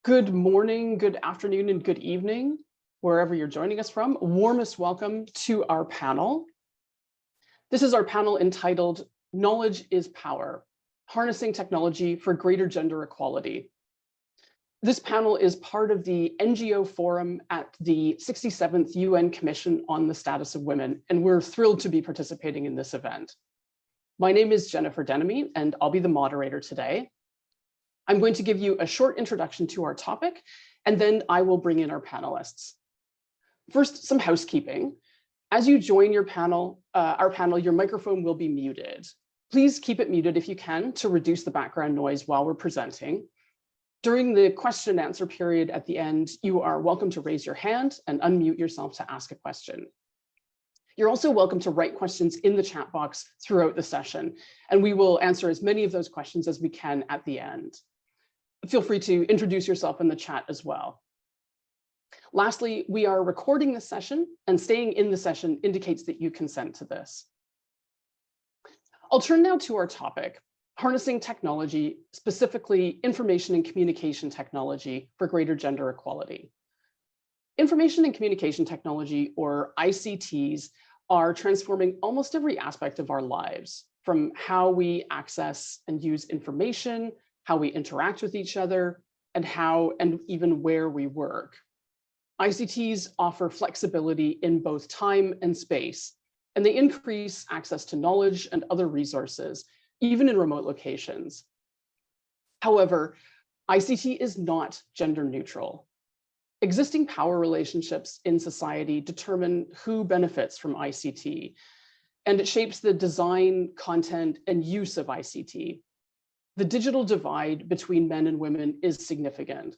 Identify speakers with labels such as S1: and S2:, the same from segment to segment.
S1: Good morning, good afternoon, and good evening, wherever you're joining us from. Warmest welcome to our panel. This is our panel entitled Knowledge is Power, Harnessing Technology for Greater Gender Equality. This panel is part of the NGO Forum at the 67th UN Commission on the Status of Women, and we're thrilled to be participating in this event. My name is Jennifer Denomy, and I'll be the moderator today. I'm going to give you a short introduction to our topic, and then I will bring in our panelists. First, some housekeeping. As you join your panel, your microphone will be muted. Please keep it muted if you can to reduce the background noise while we're presenting. During the question and answer period at the end, you are welcome to raise your hand and unmute yourself to ask a question. You're also welcome to write questions in the chat box throughout the session, and we will answer as many of those questions as we can at the end. Feel free to introduce yourself in the chat as well. Lastly, we are recording this session, and staying in the session indicates that you consent to this. I'll turn now to our topic, harnessing technology, specifically information and communication technology for greater gender equality. Information and communication technology, or ICTs, are transforming almost every aspect of our lives, from how we access and use information, how we interact with each other, and how and even where we work. ICTs offer flexibility in both time and space, and they increase access to knowledge and other resources, even in remote locations. However, ICT is not gender neutral. Existing power relationships in society determine who benefits from ICT, and it shapes the design, content, and use of ICT. The digital divide between men and women is significant.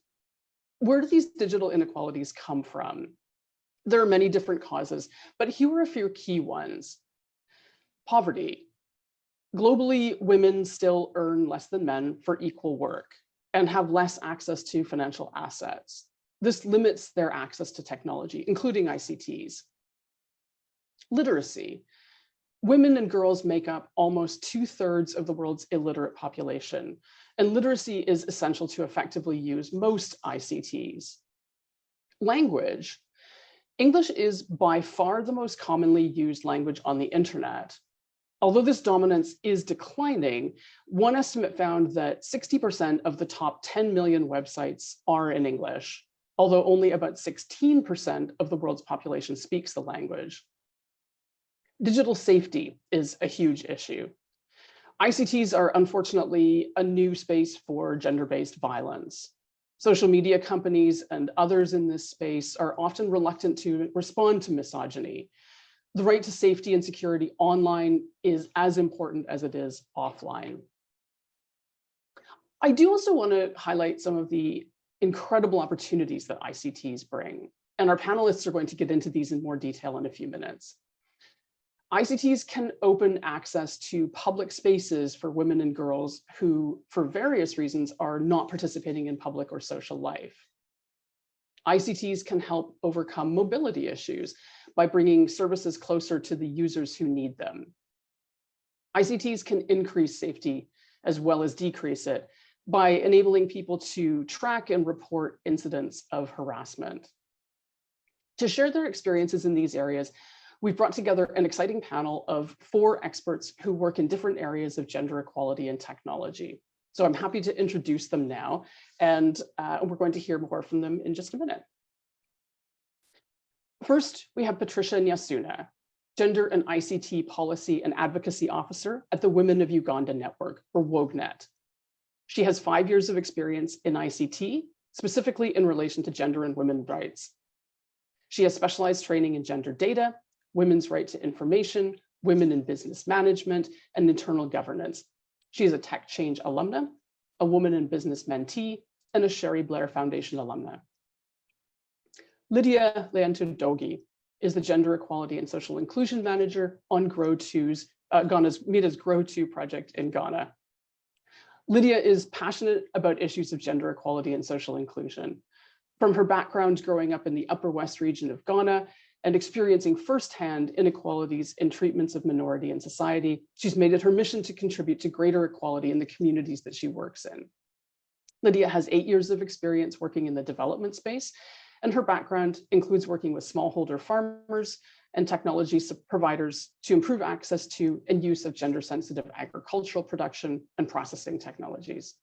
S1: Where do these digital inequalities come from? There are many different causes, but here are a few key ones. Poverty. Globally, women still earn less than men for equal work and have less access to financial assets. This limits their access to technology, including ICTs. Literacy. Women and girls make up almost 2/3 of the world's illiterate population, and literacy is essential to effectively use most ICTs. Language. English is by far the most commonly used language on the internet. Although this dominance is declining, one estimate found that 60% of the top 10 million websites are in English, although only about 16% of the world's population speaks the language. Digital safety is a huge issue. ICTs are unfortunately a new space for gender-based violence. Social media companies and others in this space are often reluctant to respond to misogyny. The right to safety and security online is as important as it is offline. I do also want to highlight some of the incredible opportunities that ICTs bring, and our panelists are going to get into these in more detail in a few minutes. ICTs can open access to public spaces for women and girls who, for various reasons, are not participating in public or social life. ICTs can help overcome mobility issues by bringing services closer to the users who need them. ICTs can increase safety as well as decrease it by enabling people to track and report incidents of harassment. To share their experiences in these areas, we've brought together an exciting panel of 4 experts who work in different areas of gender equality and technology. So I'm happy to introduce them now, and we're going to hear more from them in just a minute. First, we have Patricia Nyasuna, Gender and ICT Policy and Advocacy Officer at the Women of Uganda Network, or WOGNET. She has 5 years of experience in ICT, specifically in relation to gender and women's rights. She has specialized training in gender data, women's right to information, women in business management, and internal governance. She is a Tech Change alumna, a Woman in Business mentee, and a Sherry Blair Foundation alumna. Lydia Le-entuo Dogee is the Gender Equality and Social Inclusion Manager on MEDA's Grow 2 project in Ghana. Lydia is passionate about issues of gender equality and social inclusion. From her background growing up in the Upper West region of Ghana and experiencing firsthand inequalities in treatments of minority in society, she's made it her mission to contribute to greater equality in the communities that she works in. Lydia has 8 years of experience working in the development space, and her background includes working with smallholder farmers and technology providers to improve access to and use of gender-sensitive agricultural production and processing technologies.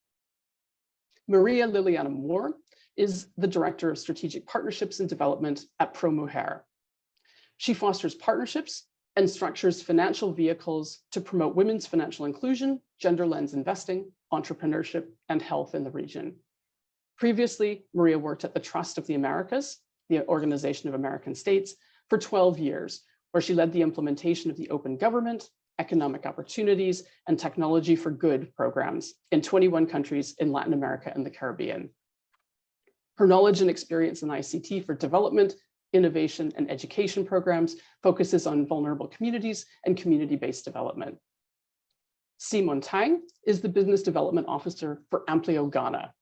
S1: Maria Liliana Moore is the Director of Strategic Partnerships and Development at ProMujer. She fosters partnerships and structures financial vehicles to promote women's financial inclusion, gender lens investing, entrepreneurship, and health in the region. Previously, Maria worked at the Trust of the Americas, the Organization of American States, for 12 years, where she led the implementation of the Open Government, Economic Opportunities, and Technology for Good programs in 21 countries in Latin America and the Caribbean. Her knowledge and experience in ICT for development, innovation, and education programs focuses on vulnerable communities and community-based development. Simon Tang is the Business Development Officer for Amplio Ghana.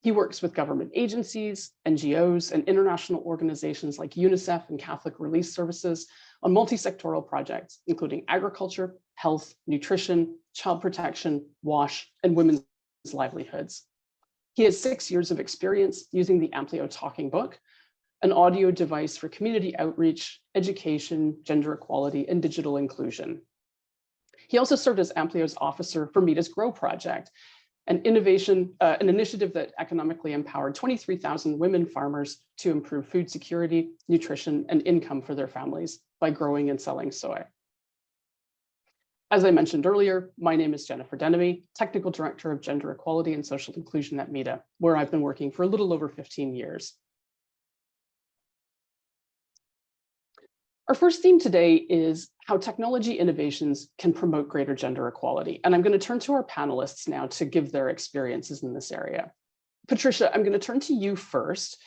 S1: He works with government agencies, NGOs, and international organizations like UNICEF and Catholic Relief Services on multi-sectoral projects, including agriculture, health, nutrition, child protection, WASH, and women's livelihoods. He has 6 years of experience using the Amplio Talking Book, an audio device for community outreach, education, gender equality, and digital inclusion. He also served as Amplio's officer for MEDA's Grow Project, an initiative that economically empowered 23,000 women farmers to improve food security, nutrition, and income for their families by growing and selling soy. As I mentioned earlier, my name is Jennifer Denomy, Technical Director of Gender Equality and Social Inclusion at MEDA, where I've been working for a little over 15 years. Our first theme today is how technology innovations can promote greater gender equality. And I'm going to turn to our panelists now to give their experiences in this area. Patricia, I'm going to turn to you first.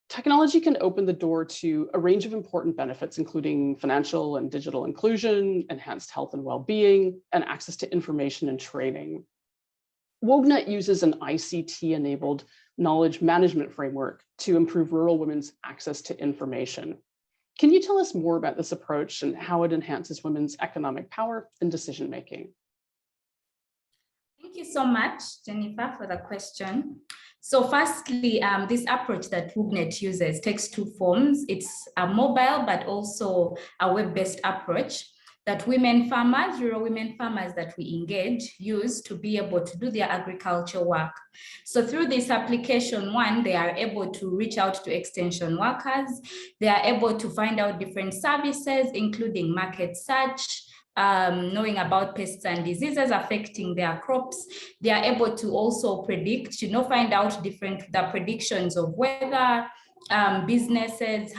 S1: Technology can open the door to a range of important benefits, including financial and digital inclusion, enhanced health and well-being, and access to information and training. WOGNET uses an ICT-enabled knowledge management framework to improve rural women's access to information. Can you tell us more about this approach and how it enhances women's economic power and decision-making?
S2: Thank you so much, Jennifer, for the question. So firstly, this approach that WOGNET uses takes two forms. It's a mobile, but also a web-based approach that women farmers, rural women farmers that we engage, use to be able to do their agriculture work. So through this application, one, they are able to reach out to extension workers. They are able to find out different services, including market search, knowing about pests and diseases affecting their crops. They are able to also predict, find out the predictions of weather, businesses,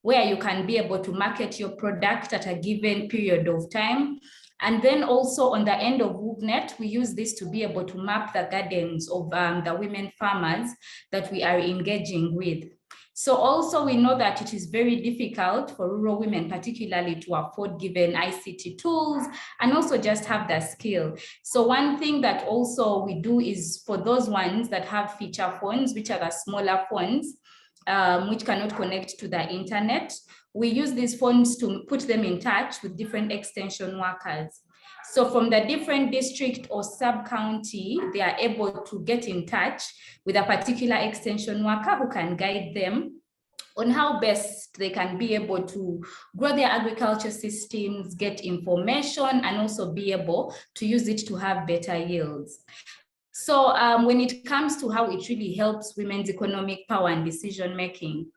S2: where you can be able to market your product at a given period of time. And then also on the end of WOGNET, we use this to be able to map the gardens of the women farmers that we are engaging with. So also we know that it is very difficult for rural women, particularly, to afford given ICT tools and also just have the skill. So one thing that also we do is for those ones that have feature phones, which are the smaller phones, which cannot connect to the internet, we use these phones to put them in touch with different extension workers. So from the different district or sub-county, they are able to get in touch with a particular extension worker who can guide them on how best they can be able to grow their agriculture systems, get information, and also be able to use it to have better yields. So when it comes to how it really helps women's economic power and decision-making,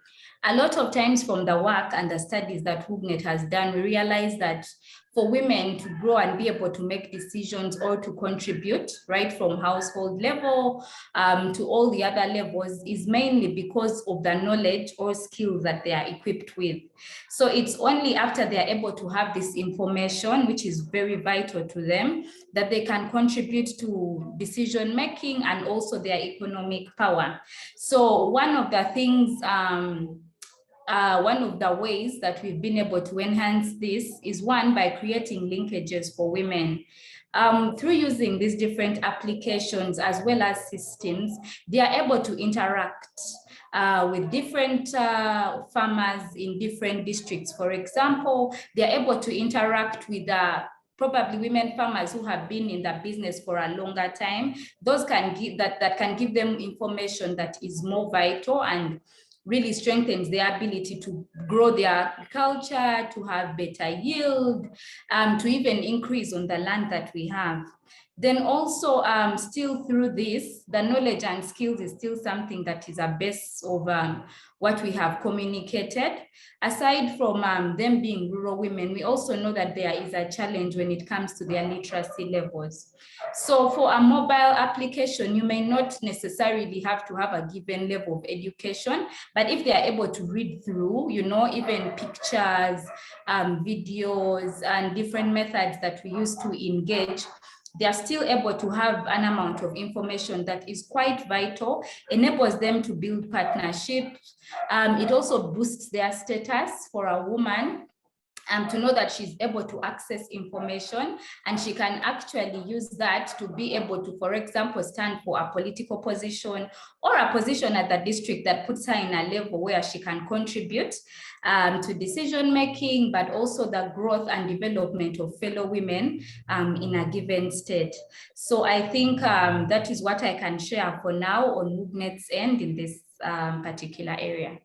S2: a lot of times from the work and the studies that WOGNET has done, we realize that for women to grow and be able to make decisions or to contribute, right from household level to all the other levels, is mainly because of the knowledge or skills that they are equipped with. So it's only after they are able to have this information, which is very vital to them, that they can contribute to decision making and also their economic power. So one of the things, one of the ways that we've been able to enhance this is, one, by creating linkages for women. Through using these different applications as well as systems, they are able to interact with different farmers in different districts. For example, they are able to interact with probably women farmers who have been in the business for a longer time. Those can give that can give them information that is more vital and really strengthens their ability to grow their agriculture, to have better yield, to even increase on the land that we have. Then also still through this, the knowledge and skills is still something that is a base of what we have communicated. Aside from them being rural women, we also know that there is a challenge when it comes to their literacy levels. So for a mobile application, you may not necessarily have to have a given level of education, but if they are able to read through, you know, even pictures, videos, and different methods that we use to engage, they are still able to have an amount of information that is quite vital, enables them to build partnerships. It also boosts their status for a woman, to know that she's able to access information and she can actually use that to be able to, for example, stand for a political position or a position at the district that puts her in a level where she can contribute to decision making, but also the growth and development of fellow women in a given state. So I think that is what I can share for now on MoveNet's end in this particular area.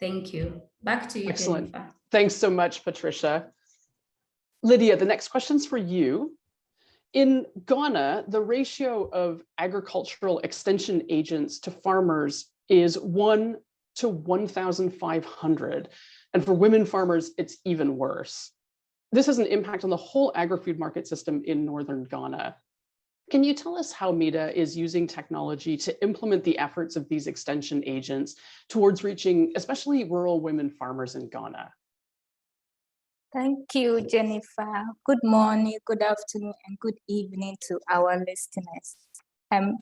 S2: Thank you. Back to you,
S1: Excellent.
S2: Jennifer.
S1: Thanks so much, Patricia. Lydia, the next question's for you. In Ghana, the ratio of agricultural extension agents to farmers is 1 to 1,500. And for women farmers, it's even worse. This has an impact on the whole agri-food market system in northern Ghana. Can you tell us how MEDA is using technology to implement the efforts of these extension agents towards reaching especially rural women farmers in Ghana?
S3: Thank you, Jennifer. Good morning, good afternoon, and good evening to our listeners.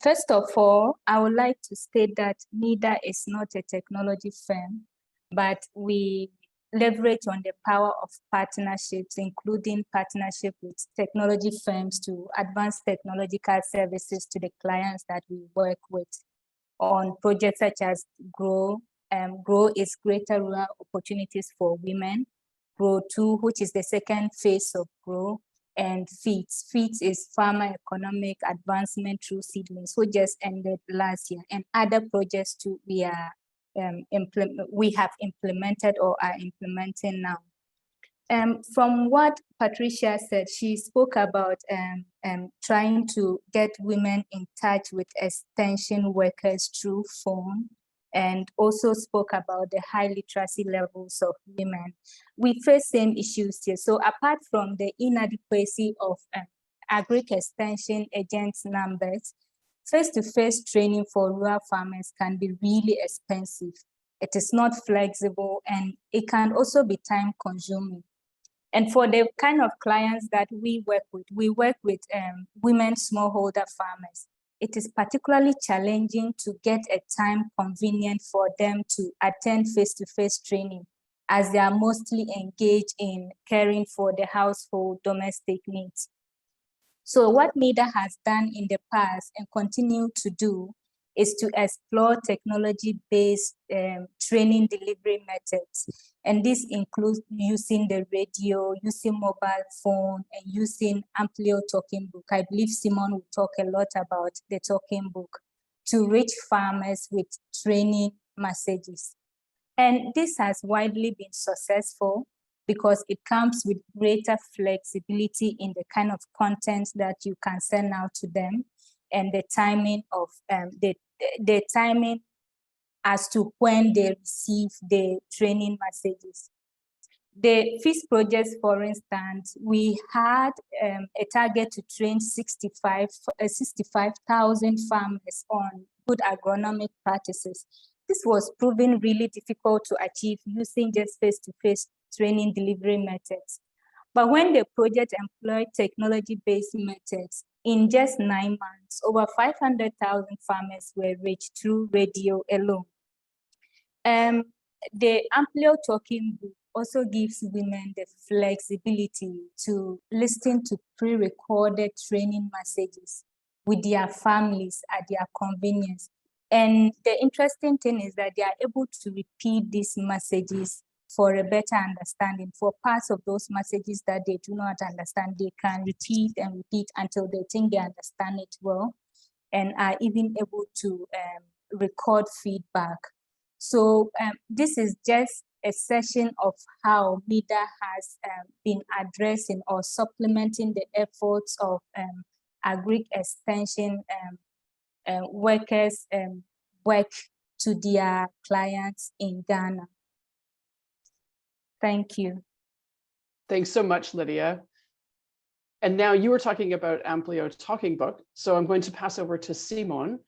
S3: First of all, I would like to state that MEDA is not a technology firm, but we leverage on the power of partnerships, including partnership with technology firms to advance technological services to the clients that we work with on projects such as GROW. GROW is Greater Rural Opportunities for Women. GROW 2, which is the second phase of GROW, and FEEDS. FEEDS is Farmer Economic Advancement Through Seedlings, which just ended last year, and other projects too we have implemented or are implementing now. From what Patricia said, she spoke about trying to get women in touch with extension workers through phone, and also spoke about the high literacy levels of women. We face same issues here. So apart from the inadequacy of agri-extension agents numbers, face-to-face training for rural farmers can be really expensive. It is not flexible, and it can also be time-consuming. And for the kind of clients that we work with women smallholder farmers. It is particularly challenging to get a time convenient for them to attend face-to-face training, as they are mostly engaged in caring for the household domestic needs. So what MEDA has done in the past and continue to do is to explore technology-based training delivery methods. And this includes using the radio, using mobile phone, and using Amplio Talking Book. I believe Simon will talk a lot about the Talking Book to reach farmers with training messages. And this has widely been successful because it comes with greater flexibility in the kind of content that you can send out to them, and the timing of the timing as to when they receive the training messages. The FEEDS projects, for instance, we had a target to train 65,000 farmers on good agronomic practices. This was proven really difficult to achieve using just face-to-face training delivery methods. But when the project employed technology-based methods, in just 9 months, over 500,000 farmers were reached through radio alone. The Amplio Talking Book also gives women the flexibility to listen to pre-recorded training messages with their families at their convenience. And the interesting thing is that they are able to repeat these messages for a better understanding. For parts of those messages that they do not understand, they can repeat and repeat until they think they understand it well, and are even able to record feedback. So this is just a session of how MEDA has been addressing or supplementing the efforts of agri extension workers work to their clients in Ghana. Thank you.
S1: Thanks so much, Lydia. And now you were talking about Amplio Talking Book, so I'm going to pass over to Simon.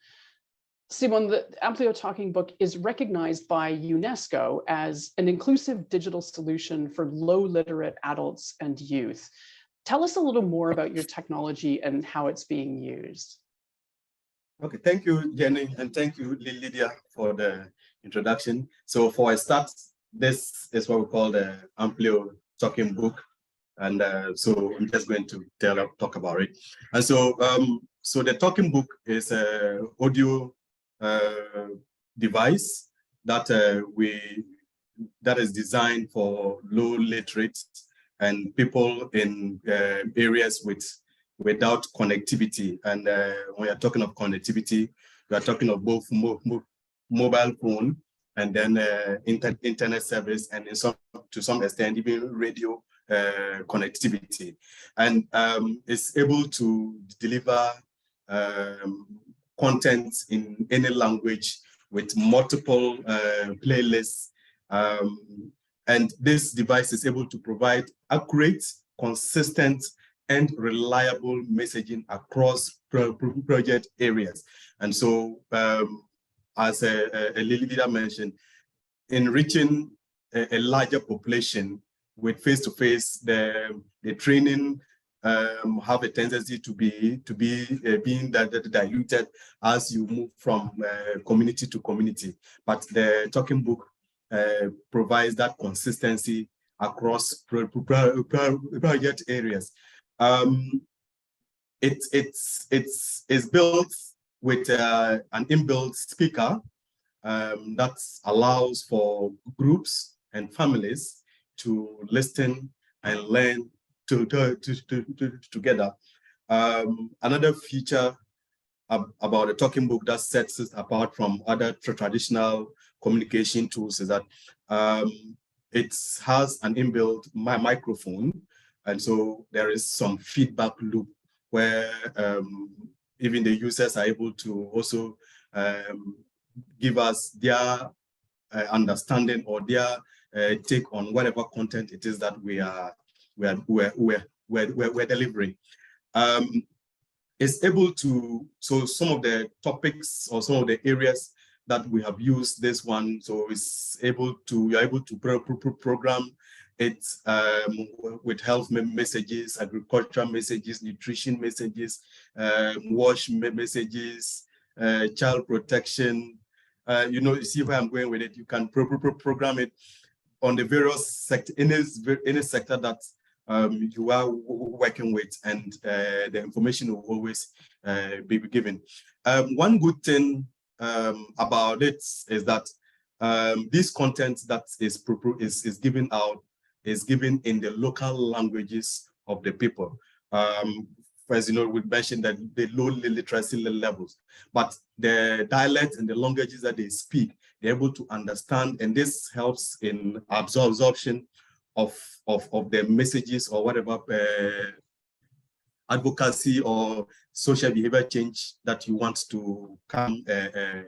S1: Simon, the Amplio Talking Book is recognized by UNESCO as an inclusive digital solution for low literate adults and youth. Tell us a little more about your technology and how it's being used.
S4: Okay, thank you, Jenny, and thank you, Lydia, for the introduction. So for a start, this is what we call the Amplio Talking Book. And so I'm just going to talk about it. And so, so the Talking Book is an audio device that that is designed for low literate and people in areas without connectivity. And when you're talking of connectivity, we are talking of both mobile phone and then internet service, and to some extent even radio connectivity, and it's able to deliver content in any language with multiple playlists, and this device is able to provide accurate, consistent, and reliable messaging across project areas. And so, as Lydia mentioned, enriching a larger population with face-to-face, the training have a tendency to be being diluted as you move from community to community. But the Talking Book provides that consistency across project areas. It's built with an inbuilt speaker that allows for groups and families to listen and learn together. Another feature about the Talking Book that sets it apart from other traditional communication tools is that it has an inbuilt microphone, and so there is some feedback loop where even the users are able to also give us their understanding or their take on whatever content it is that we're delivering. It's able to, so some of the topics or some of the areas that we have used this one, so it's able to, you're able to program it with health messages, agricultural messages, nutrition messages, wash messages, child protection. You know, you see where I'm going with it. You can program it on the various sector, in any sector that you are working with, and the information will always be given. One good thing about it is that this content that is given out is given in the local languages of the people. As you know, we mentioned that the low literacy levels, but the dialect and the languages that they speak, they're able to understand, and this helps in absorption of the messages or whatever advocacy or social behavior change that you want to come,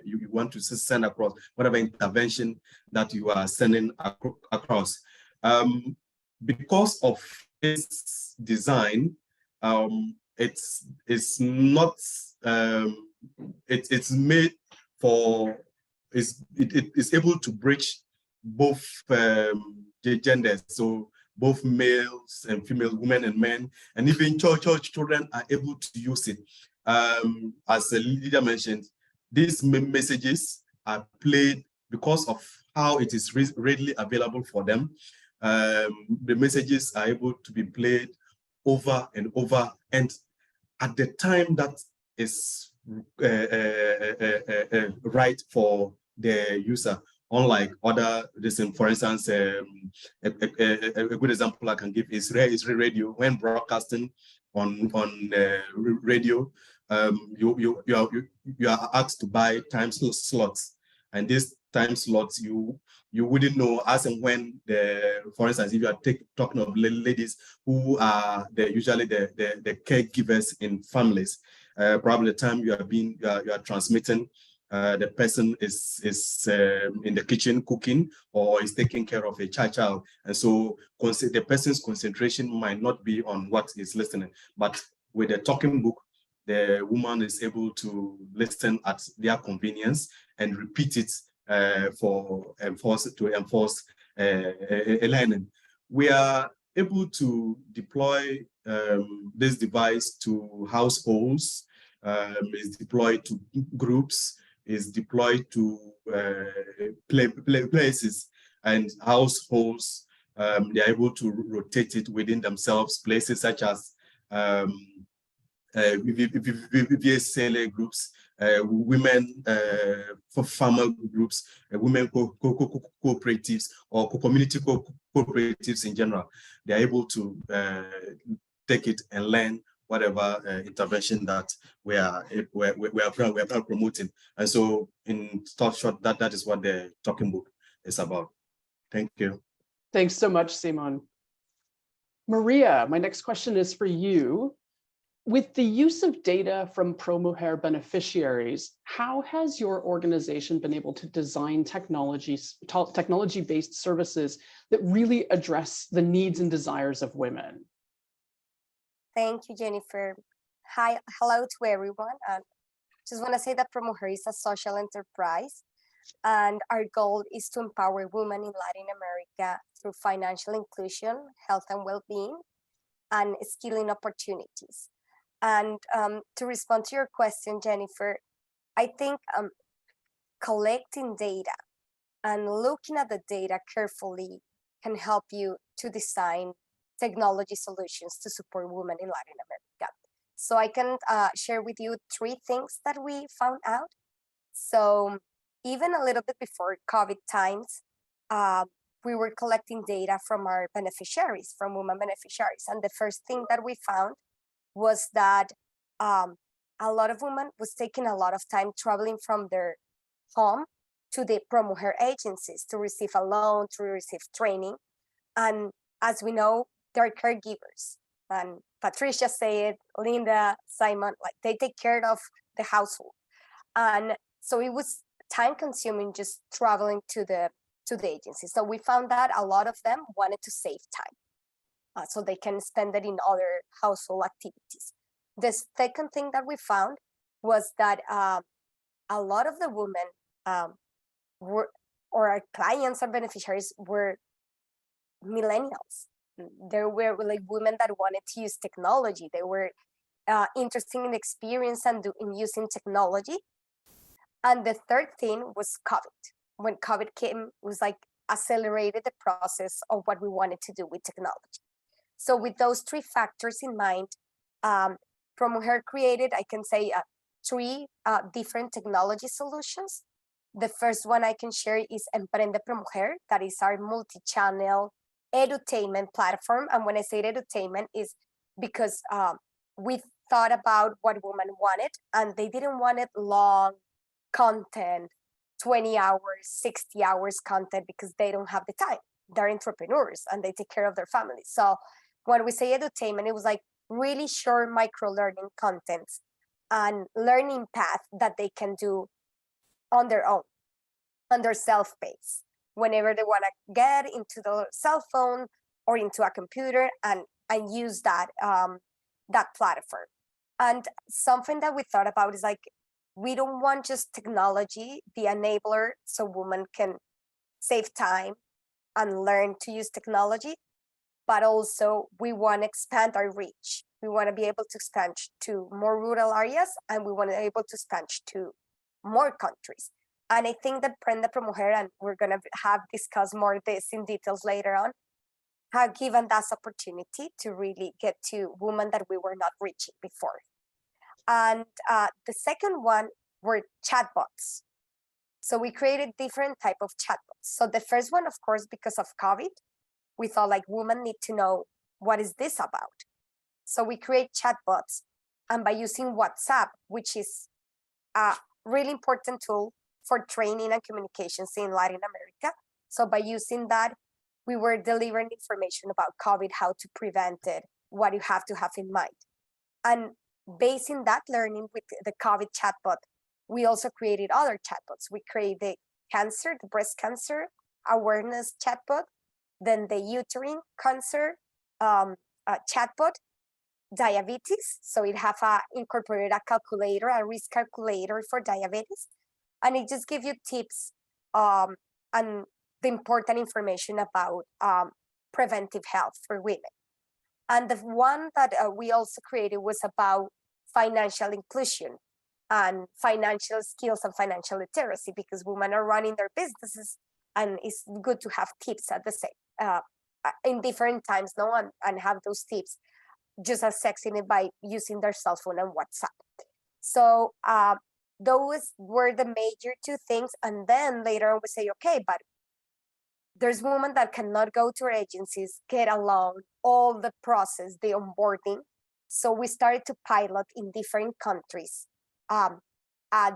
S4: you want to send across, whatever intervention that you are sending across. Because of its design, it's not, it's made for, it's able to bridge both genders, so both males and females, women and men, and even children are able to use it. As Lydia mentioned, these messages are played because of how it is readily available for them. The messages are able to be played over and over, and at the time that is right for the user, unlike other, for instance, a good example I can give is radio. When broadcasting on radio, you are asked to buy time slots, and these time slots you wouldn't know as and when for instance, if you are talking of ladies who are usually the caregivers in families, probably the time you are transmitting, the person is in the kitchen cooking or is taking care of a child, and so the person's concentration might not be on what is listening. But with the talking book, the woman is able to listen at their convenience and repeat it to enforce a learning. We are able to deploy this device to households, is deployed to groups, is deployed to places and households. They are able to rotate it within themselves, places such as VSLA groups, women for farmer groups, women cooperatives, or community cooperatives in general. They are able to take it and learn whatever intervention that we are promoting. And so in short, that is what the talking book is about. Thank you.
S1: Thanks so much, Simon. Maria, my next question is for you. With the use of data from ProMujer beneficiaries, how has your organization been able to design technology-based services that really address the needs and desires of women?
S5: Thank you, Jennifer. Hello to everyone. Just want to say that ProMujer is a social enterprise, and our goal is to empower women in Latin America through financial inclusion, health and well-being, and skilling opportunities. And to respond to your question, Jennifer, I think collecting data and looking at the data carefully can help you to design technology solutions to support women in Latin America. So I can share with you 3 things that we found out. So even a little bit before COVID times, we were collecting data from our beneficiaries, from women beneficiaries. And the first thing that we found was that a lot of women was taking a lot of time traveling from their home to the ProMujer agencies to receive a loan, to receive training. And as we know, they're caregivers. And Patricia said, Linda, Simon, like they take care of the household. And so it was time consuming just traveling to the agency. So we found that a lot of them wanted to save time so they can spend it in other household activities. The second thing that we found was that a lot of the women or our clients or beneficiaries were millennials. There were like women that wanted to use technology. They were interested in the experience and in using technology. And the third thing was COVID. When COVID came, it was like accelerated the process of what we wanted to do with technology. So with those 3 factors in mind, ProMujer created, I can say, 3 different technology solutions. The first one I can share is Emprende ProMujer, that is our multi-channel edutainment platform. And when I say edutainment, is because we thought about what women wanted, and they didn't want it long content, 20 hours, 60 hours content, because they don't have the time. They're entrepreneurs and they take care of their families. So when we say edutainment, it was like really short micro learning contents and learning path that they can do on their own, on their self-paced, whenever they want to get into the cell phone or into a computer and use that that platform. And something that we thought about is like, we don't want just technology, the enabler, so women can save time and learn to use technology, but also we want to expand our reach. We want to be able to expand to more rural areas, and we want to be able to expand to more countries. And I think that Prenda ProMujer, and we're going to discuss more of this in details later on, have given us opportunity to really get to women that we were not reaching before. And the second one were chatbots. So we created different type of chatbots. So the first one, of course, because of COVID, we thought like women need to know what is this about. So we create chatbots, and by using WhatsApp, which is a really important tool for training and communications in Latin America. So by using that, we were delivering information about COVID, how to prevent it, what you have to have in mind. And based in that learning with the COVID chatbot, we also created other chatbots. We created the breast cancer awareness chatbot, then the uterine cancer chatbot, diabetes. So it have incorporated a calculator, a risk calculator for diabetes. And it just gives you tips and the important information about preventive health for women. And the one that we also created was about financial inclusion and financial skills and financial literacy, because women are running their businesses, and it's good to have tips at the same in different times, and have those tips just accessing it by using their cell phone and WhatsApp. So those were the major two things. And then later on we say, okay, but there's women that cannot go to our agencies, get along, all the process, the onboarding. So we started to pilot in different countries, a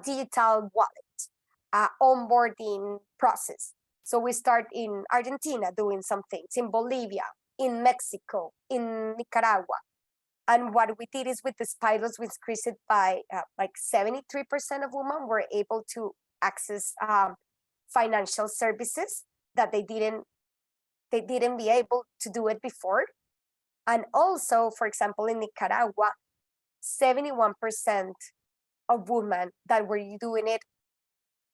S5: digital wallet, onboarding process. So we start in Argentina doing some things, in Bolivia, in Mexico, in Nicaragua. And what we did is with these pilots, we increased it by like 73% of women were able to access financial services that they didn't be able to do it before. And also, for example, in Nicaragua, 71% of women that were doing it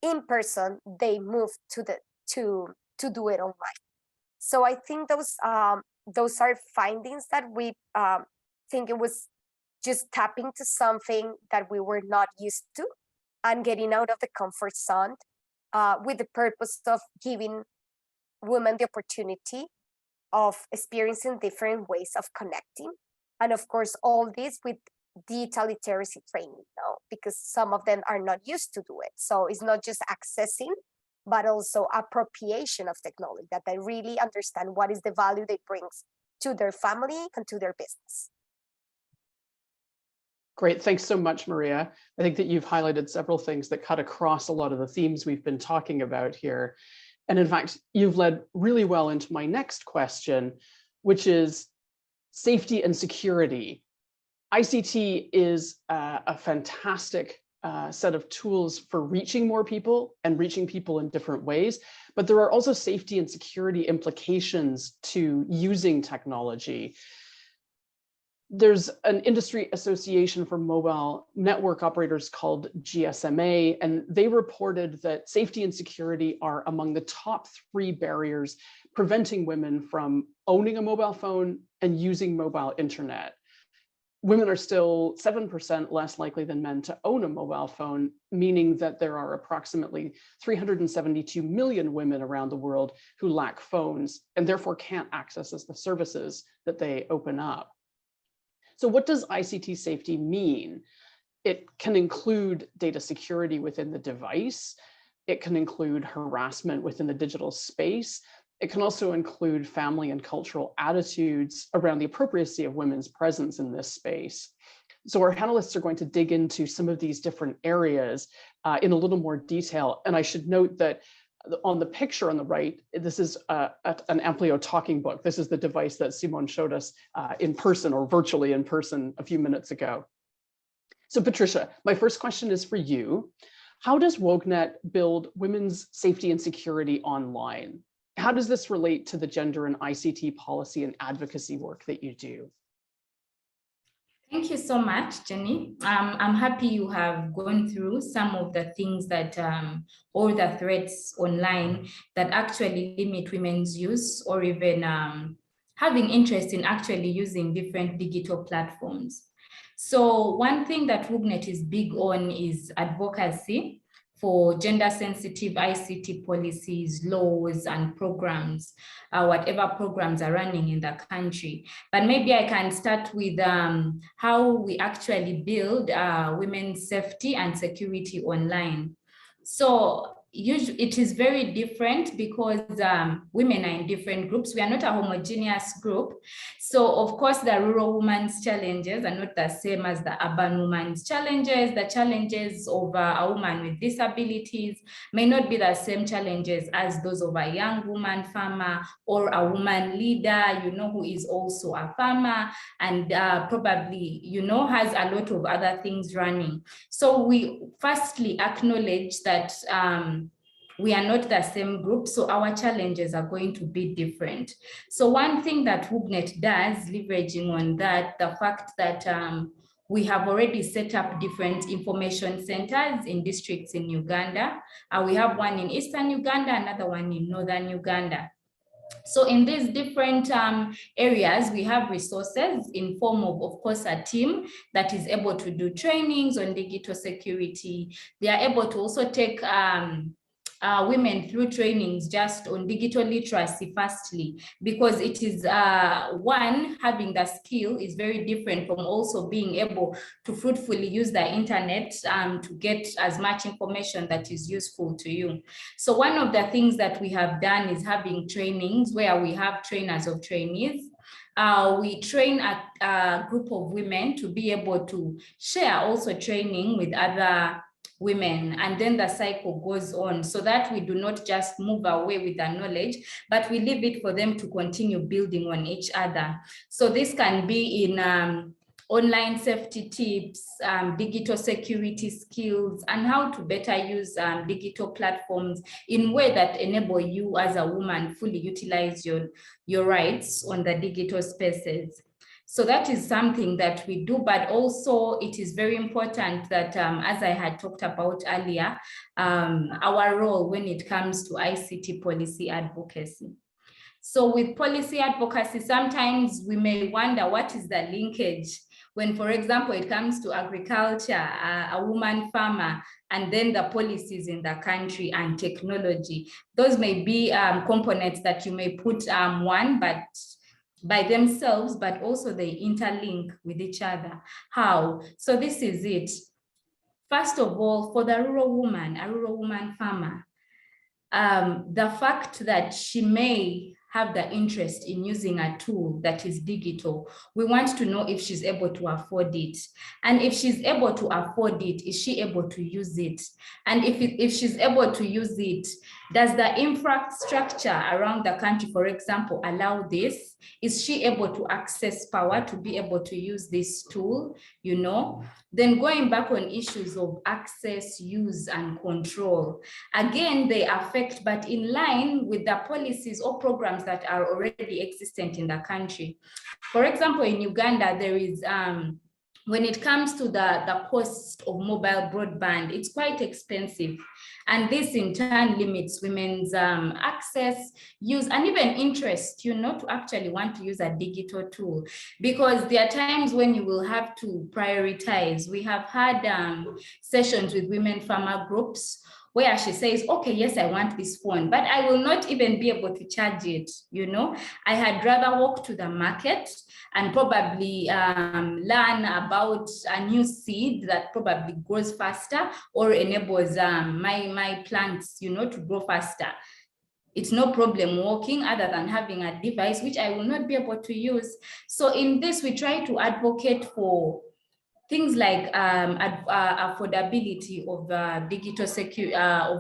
S5: in person, they moved to do it online. So I think those are findings that we think it was just tapping to something that we were not used to and getting out of the comfort zone with the purpose of giving women the opportunity of experiencing different ways of connecting. And of course, all this with digital literacy training, because some of them are not used to do it. So it's not just accessing, but also appropriation of technology, that they really understand what is the value they bring to their family and to their business.
S1: Great, thanks so much, Maria. I think that you've highlighted several things that cut across a lot of the themes we've been talking about here. And in fact, you've led really well into my next question, which is safety and security. ICT is a fantastic set of tools for reaching more people and reaching people in different ways, but there are also safety and security implications to using technology. There's an industry association for mobile network operators called GSMA, and they reported that safety and security are among the top 3 barriers preventing women from owning a mobile phone and using mobile internet. Women are still 7% less likely than men to own a mobile phone, meaning that there are approximately 372 million women around the world who lack phones and therefore can't access the services that they open up. So what does ICT safety mean? It can include data security within the device. It can include harassment within the digital space. It can also include family and cultural attitudes around the appropriacy of women's presence in this space. So our panelists are going to dig into some of these different areas in a little more detail. And I should note that on the picture on the right, this is an Amplio Talking Book. This is the device that Simon showed us in person or virtually in person a few minutes ago. So Patricia, my first question is for you. How does WOGNET build women's safety and security online? How does this relate to the gender and ICT policy and advocacy work that you do?
S2: Thank you so much, Jenny. I'm happy you have gone through some of the things that, or the threats online that actually limit women's use, or even having interest in actually using different digital platforms. So one thing that WOGNET is big on is advocacy for gender-sensitive ICT policies, laws, and programs, whatever programs are running in the country. But maybe I can start with how we actually build women's safety and security online. So it is very different because women are in different groups. We are not a homogeneous group. So of course, the rural woman's challenges are not the same as the urban woman's challenges. The challenges of a woman with disabilities may not be the same challenges as those of a young woman farmer or a woman leader, who is also a farmer and probably, has a lot of other things running. So we firstly acknowledge that we are not the same group, so our challenges are going to be different. So one thing that WUGNET does, leveraging on that, the fact that we have already set up different information centers in districts in Uganda. We have one in Eastern Uganda, another one in Northern Uganda. So in these different areas, we have resources in form of course, a team that is able to do trainings on digital security. They are able to also take women through trainings just on digital literacy firstly, because it is one, having the skill is very different from also being able to fruitfully use the internet to get as much information that is useful to you. So one of the things that we have done is having trainings where we have trainers of trainees. We train a group of women to be able to share also training with other women, and then the cycle goes on, so that we do not just move away with the knowledge, but we leave it for them to continue building on each other. So this can be in online safety tips, digital security skills, and how to better use digital platforms in a way that enable you as a woman fully utilize your rights on the digital spaces. So that is something that we do, but also it is very important that, as I had talked about earlier, our role when it comes to ICT policy advocacy. So with policy advocacy, sometimes we may wonder what is the linkage when, for example, it comes to agriculture, a woman farmer, and then the policies in the country and technology. Those may be components that you may put one, but by themselves, but also they interlink with each other. How? So this is it. First of all, for the rural woman, a rural woman farmer, the fact that she may have the interest in using a tool that is digital, we want to know if she's able to afford it. And if she's able to afford it, is she able to use it? And if she's able to use it, does the infrastructure around the country, for example, allow this? Is she able to access power to be able to use this tool, Then going back on issues of access, use, and control. Again, they affect, but in line with the policies or programs that are already existent in the country. For example, in Uganda, there is, when it comes to the cost of mobile broadband, it's quite expensive. And this in turn limits women's access, use, and even interest, to actually want to use a digital tool. Because there are times when you will have to prioritize. We have had sessions with women farmer groups where she says, okay, yes, I want this phone, but I will not even be able to charge it, I had rather walk to the market and probably learn about a new seed that probably grows faster or enables my plants, to grow faster. It's no problem walking other than having a device, which I will not be able to use. So in this, we try to advocate for things like affordability of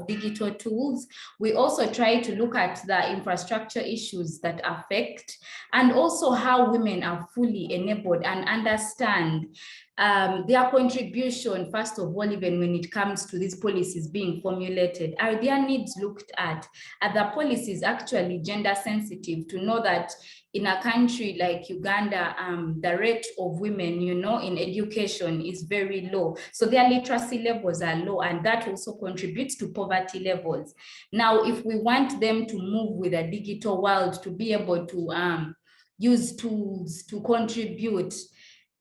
S2: digital tools. We also try to look at the infrastructure issues that affect, and also how women are fully enabled and understand their contribution, first of all, even when it comes to these policies being formulated. Are their needs looked at? Are the policies actually gender sensitive, to know that in a country like Uganda, the rate of women, in education is very low. So their literacy levels are low, and that also contributes to poverty levels. Now, if we want them to move with a digital world, to be able to use tools to contribute,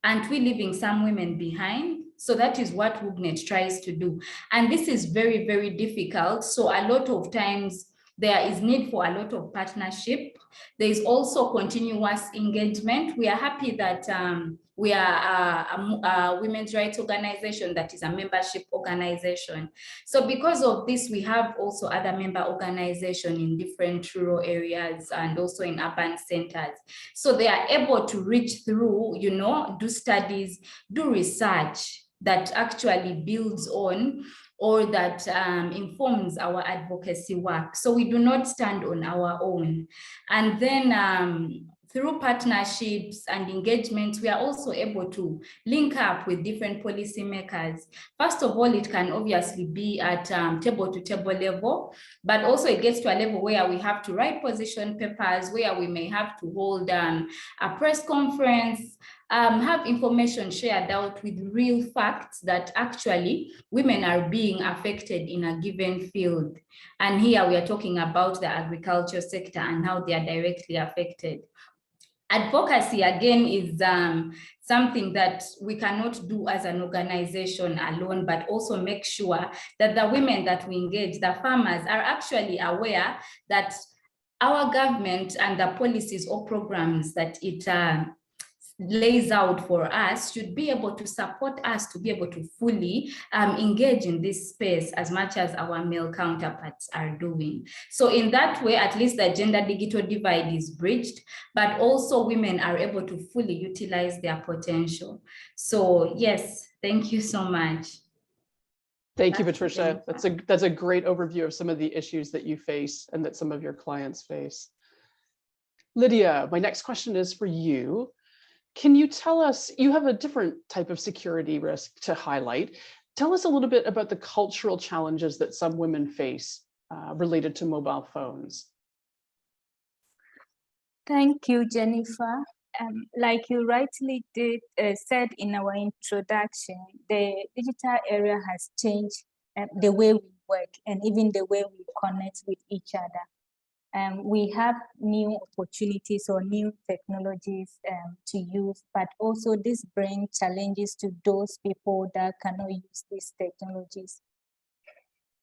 S2: aren't we leaving some women behind? So that is what WUGNET tries to do. And this is very, very difficult. So a lot of times, there is need for a lot of partnership. There is also continuous engagement. We are happy that we are a women's rights organization that is a membership organization. So because of this, we have also other member organizations in different rural areas and also in urban centers. So they are able to reach through, you know, do studies, do research that actually builds on or that informs our advocacy work. So we do not stand on our own. And then through partnerships and engagements, we are also able to link up with different policymakers. First of all, it can obviously be at table-to-table level, but also it gets to a level where we have to write position papers, where we may have to hold a press conference, have information shared out with real facts that actually women are being affected in a given field. And here we are talking about the agriculture sector and how they are directly affected. Advocacy, again, is something that we cannot do as an organization alone, but also make sure that the women that we engage, the farmers, are actually aware that our government and the policies or programs that it lays out for us should be able to support us to be able to fully engage in this space as much as our male counterparts are doing. So in that way, at least the gender digital divide is bridged, but also women are able to fully utilize their potential. So yes, thank you so much.
S1: Thank you, Patricia. That's a great overview of some of the issues that you face and that some of your clients face. Lydia, my next question is for you. Can you tell us, you have a different type of security risk to highlight. Tell us a little bit about the cultural challenges that some women face related to mobile phones.
S3: Thank you, Jennifer. Like you rightly said in our introduction, the digital era has changed the way we work and even the way we connect with each other. We have new opportunities or new technologies to use, but also this brings challenges to those people that cannot use these technologies.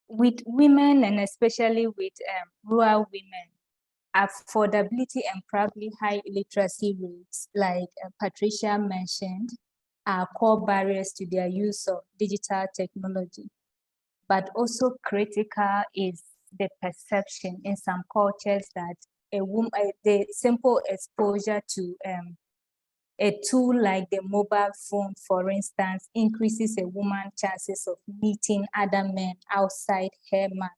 S3: With women, and especially with rural women, affordability and probably high literacy rates, like Patricia mentioned, are core barriers to their use of digital technology. But also critical is the perception in some cultures that a woman, the simple exposure to a tool like the mobile phone, for instance, increases a woman's chances of meeting other men outside her marriage.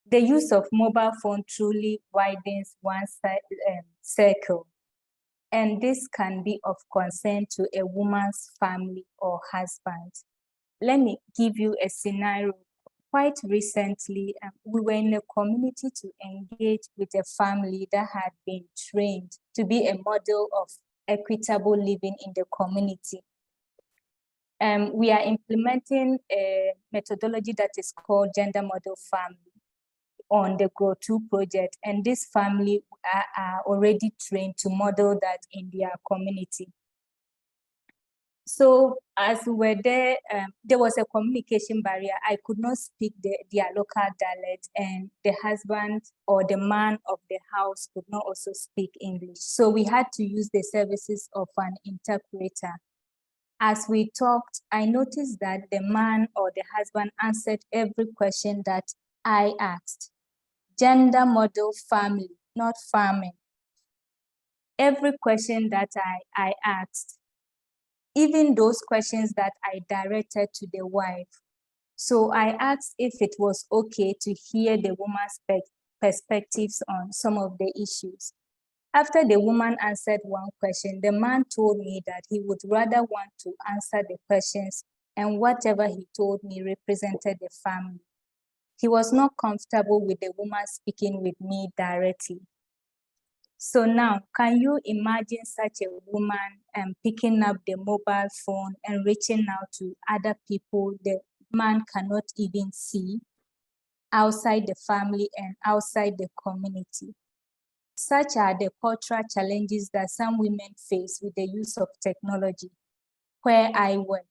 S3: The use of mobile phone truly widens one's circle, and this can be of concern to a woman's family or husband. Let me give you a scenario. Quite recently, we were in a community to engage with a family that had been trained to be a model of equitable living in the community. We are implementing a methodology that is called Gender Model Family on the Grow 2 project, and this family are already trained to model that in their community. So as we were there, there was a communication barrier. I could not speak their local dialect, and the husband or the man of the house could not also speak English. So we had to use the services of an interpreter. As we talked, I noticed that the man or the husband answered every question that I asked. Gender model family, not farming. Every question that I asked, even those questions that I directed to the wife. So I asked if it was okay to hear the woman's perspectives on some of the issues. After the woman answered one question, the man told me that he would rather want to answer the questions, and whatever he told me represented the family. He was not comfortable with the woman speaking with me directly. So now, can you imagine such a woman picking up the mobile phone and reaching out to other people the man cannot even see outside the family and outside the community? Such are the cultural challenges that some women face with the use of technology where I work.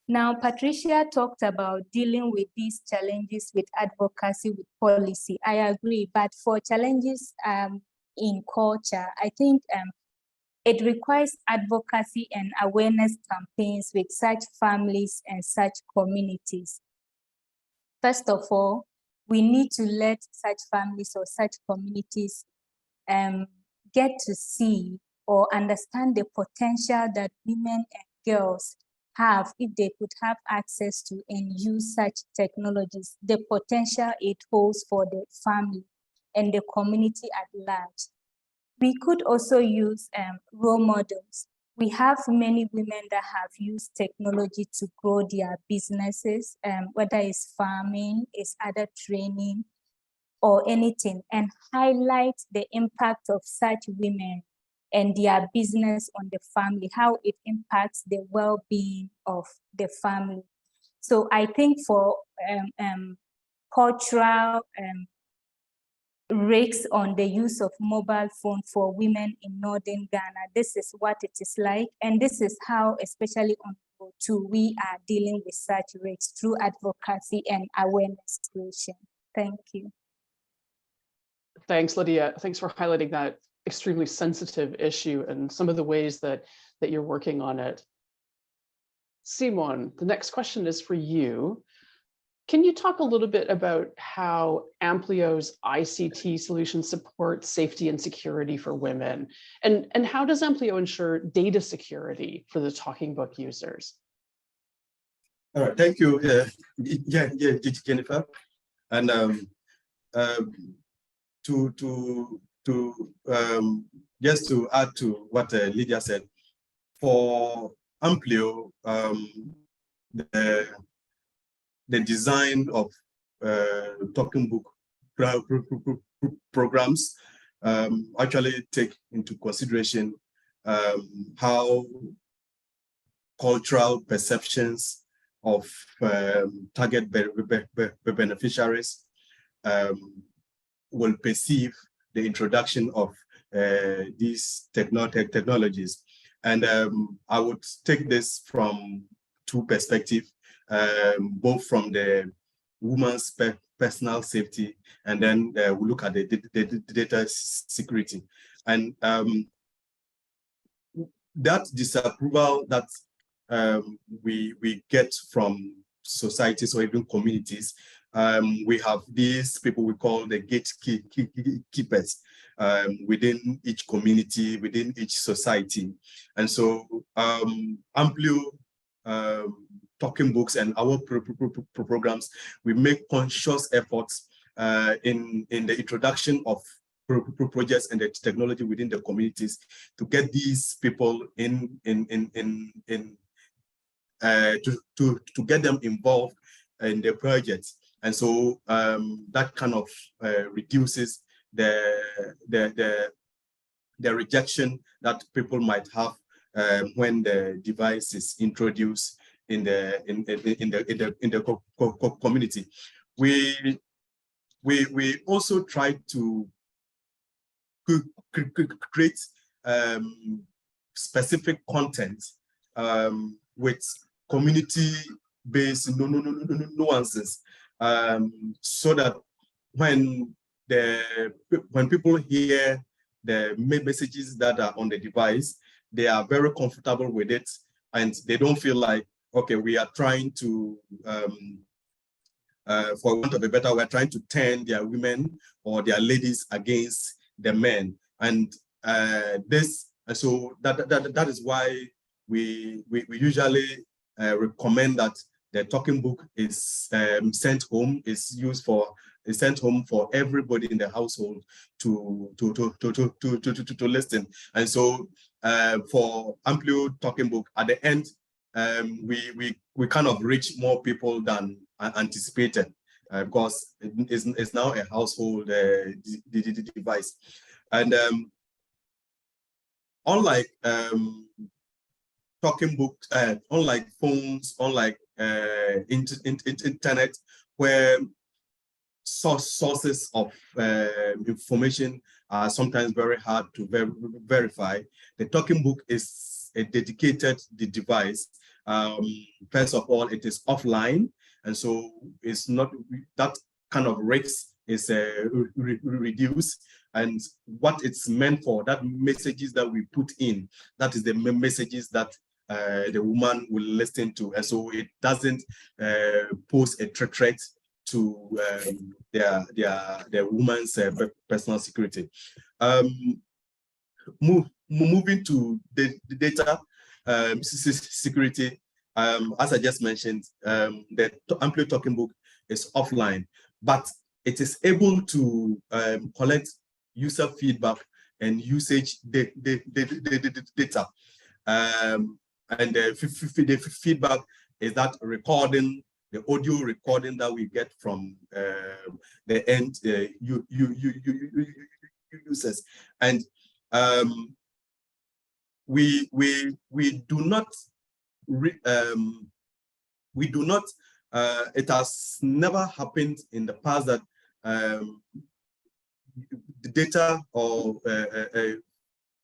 S3: Now, Patricia talked about dealing with these challenges with advocacy, with policy. I agree, but for challenges in culture, I think It requires advocacy and awareness campaigns with such families and such communities. First of all, we need to let such families or such communities get to see or understand the potential that women and girls have if they could have access to and use such technologies, the potential it holds for the family and the community at large. We could also use role models. We have many women that have used technology to grow their businesses, whether it's farming, it's other training, or anything, and highlight the impact of such women and their business on the family, how it impacts the well-being of the family. So I think for cultural risks on the use of mobile phone for women in Northern Ghana, this is what it is like. And this is how, especially on Level 2, we are dealing with such risks through advocacy and awareness creation. Thank you.
S1: Thanks, Lydia. Thanks for highlighting that extremely sensitive issue and some of the ways that you're working on it. Simon, the next question is for you. Can you talk a little bit about how Amplio's ICT solutions support safety and security for women? And how does Amplio ensure data security for the Talking Book users?
S4: All right, thank you. Jennifer. And just to add to what Lydia said, for Amplio, the design of Talking Book programs actually take into consideration how cultural perceptions of target beneficiaries will perceive the introduction of these technologies. And I would take this from two perspectives, both from the woman's personal safety, and then we look at the data security. And that disapproval that we get from societies or even communities, we have these people we call the gatekeepers within each community, within each society. And so Amplio Talking Books and our programs, we make conscious efforts in the introduction of projects and the technology within the communities to get these people to get them involved in the projects. And so that kind of reduces the rejection that people might have when the device is introduced in the community. We also try to create specific content with community-based nuances, so that when people hear the messages that are on the device, they are very comfortable with it, and they don't feel like, okay, we are trying to, for want of a better, we're trying to turn their women or their ladies against the men. And so that is why we usually recommend that the Talking Book is sent home, is sent home for everybody in the household to listen. And so for Amplio Talking Book, at the end, we kind of reach more people than anticipated, because it's now a household device. And unlike Talking Books, unlike phones, unlike internet, where sources of information are sometimes very hard to verify, the Talking Book is a dedicated device. First of all, it is offline, and so it's not, that kind of risk is reduced. and what it's meant for, that messages that we put in, that is the messages that the woman will listen to. And so it doesn't pose a threat to their woman's personal security. Moving to the data security, as I just mentioned, the Amplio Talking Book is offline, but it is able to collect user feedback and usage data. And the feedback is that recording, the audio recording that we get from the end users. And we do not it has never happened in the past that the data or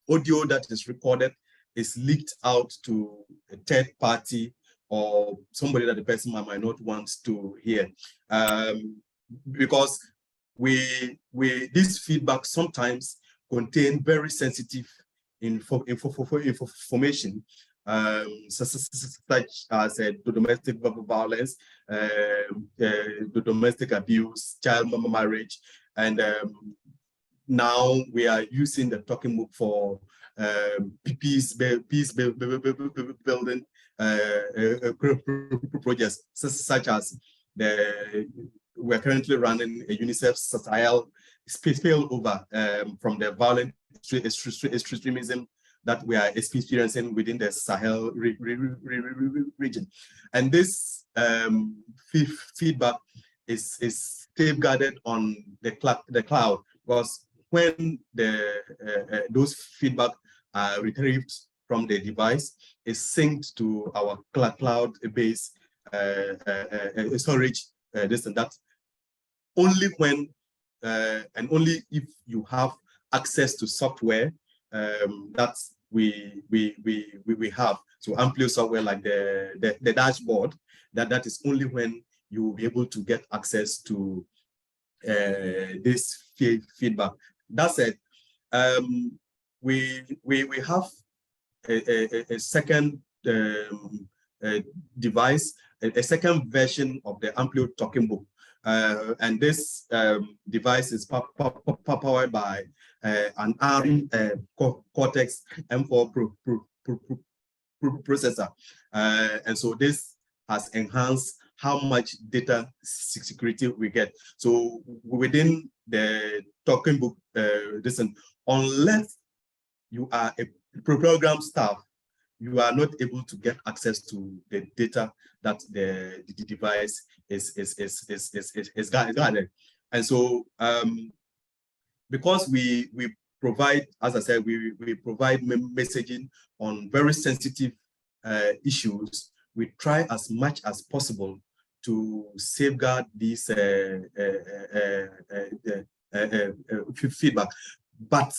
S4: audio that is recorded is leaked out to a third party or somebody that the person might not want to hear, because this feedback sometimes contain very sensitive information, such as domestic violence, domestic abuse, child marriage, and now we are using the Talking Book for peace building projects, such as we're currently running a UNICEF Sahel spillover from the violent extremism that we are experiencing within the Sahel region. And this feedback is safeguarded on the cloud, because when those feedback are retrieved from the device, is synced to our cloud-based storage, this and that. Only when and only if you have access to software that we have. So Amplio software like the dashboard, that is only when you will be able to get access to this feedback. That said, we have a second device, a second version of the Amplio Talking Book. And this device is powered by an ARM Cortex M4 processor. And so this has enhanced how much data security we get. So within the Talking Book, unless you are a program staff, you are not able to get access to the data that the device is gathered. And so because we provide, as I said, we provide messaging on very sensitive issues, we try as much as possible to safeguard these feedback. But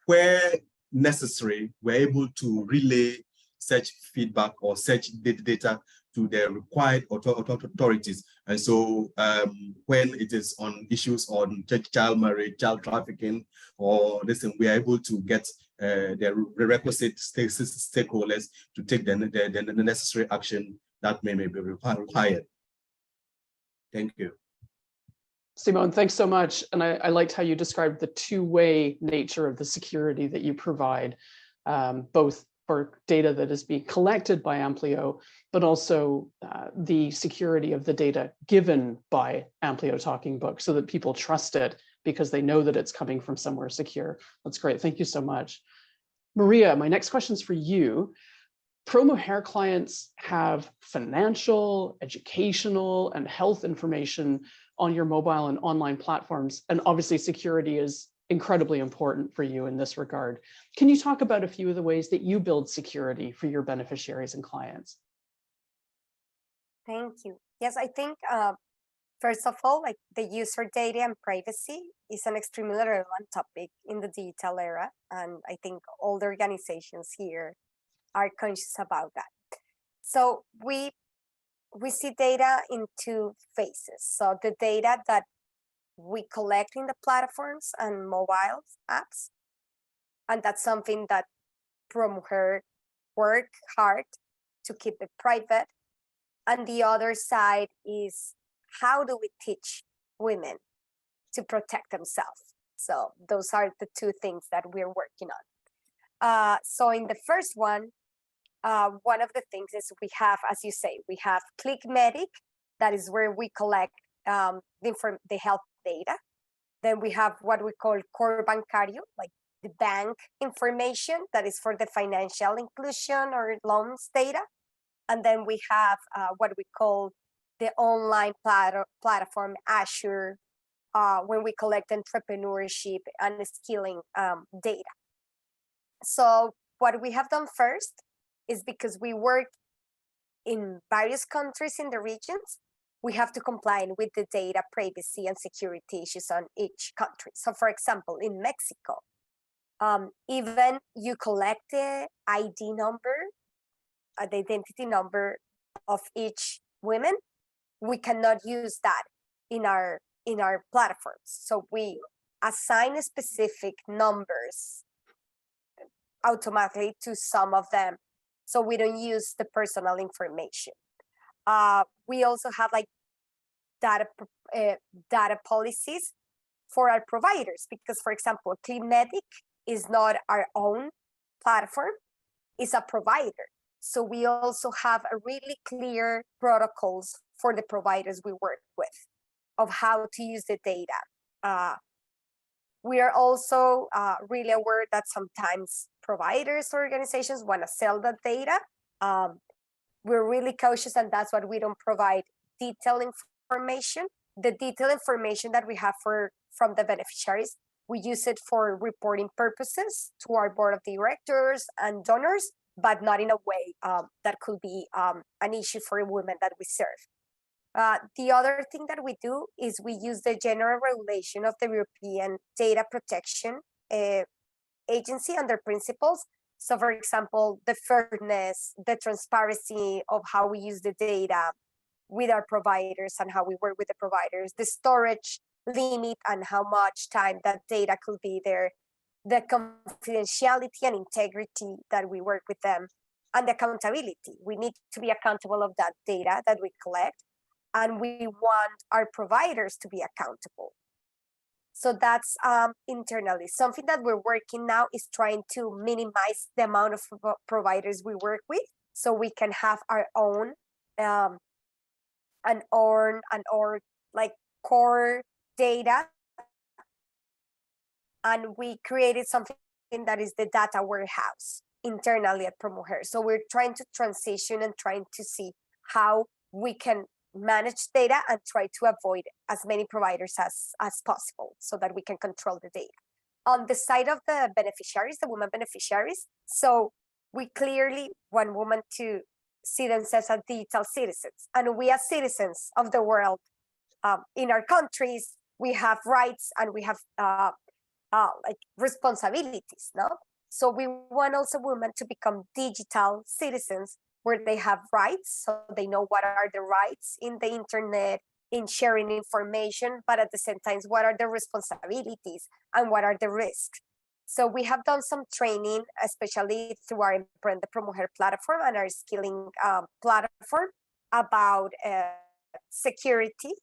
S4: where necessary, we're able to relay such feedback or such data to the required authorities. And so when it is on issues on child marriage, child trafficking, or this, we are able to get the requisite stakeholders to take the necessary action that may be required. Thank you.
S1: Simone, thanks so much. And I liked how you described the two-way nature of the security that you provide, both for data that is being collected by Amplio, but also the security of the data given by Amplio Talking Book, so that people trust it because they know that it's coming from somewhere secure. That's great. Thank you so much. Maria, my next question is for you. Promo hair clients have financial, educational, and health information on your mobile and online platforms. And obviously security is incredibly important for you in this regard. Can you talk about a few of the ways that you build security for your beneficiaries and clients?
S5: Thank you. Yes, I think, first of all, like the user data and privacy is an extremely relevant topic in the digital era. And I think all the organizations here are conscious about that. So we see data in two phases. So the data that we collect in the platforms and mobile apps. And that's something that ProMujer work hard to keep it private. And the other side is, how do we teach women to protect themselves? So those are the two things that we're working on. So in the first one of the things is we have, as you say, we have ClickMedic, that is where we collect the health data. Then we have what we call Core Bancario, like the bank information that is for the financial inclusion or loans data. And then we have what we call the online platform Azure, when we collect entrepreneurship and skilling data. So what we have done first is, because we work in various countries in the regions, we have to comply with the data privacy and security issues on each country. So for example, in Mexico, even you collect the ID number, the identity number of each woman, we cannot use that in our platforms. So we assign specific numbers automatically to some of them, so we don't use the personal information. We also have like data policies for our providers, because for example, ClickMedic is not our own platform, it's a provider. So we also have a really clear protocols for the providers we work with of how to use the data. We are also really aware that sometimes providers or organizations want to sell that data. We're really cautious, and that's why we don't provide detailed information. The detailed information that we have from the beneficiaries, we use it for reporting purposes to our board of directors and donors, but not in a way that could be an issue for women that we serve. The other thing that we do is we use the general regulation of the European Data Protection Agency and their principles. So for example, the fairness, the transparency of how we use the data with our providers and how we work with the providers, the storage limit and how much time that data could be there, the confidentiality and integrity that we work with them, and the accountability. We need to be accountable of that data that we collect, and we want our providers to be accountable. So that's internally. Something that we're working now is trying to minimize the amount of providers we work with, so we can have our own like core data. And we created something that is the data warehouse internally at ProMujer. So we're trying to transition and trying to see how we can manage data and try to avoid as many providers as possible, so that we can control the data. On the side of the beneficiaries, the women beneficiaries, so we clearly want women to see themselves as digital citizens. And we as citizens of the world, in our countries, we have rights and we have like responsibilities, no? So we want also women to become digital citizens, where they have rights, so they know what are the rights in the internet, in sharing information, but at the same time, what are the responsibilities and what are the risks? So we have done some training, especially through our Emprende ProMujer platform and our skilling platform, about security,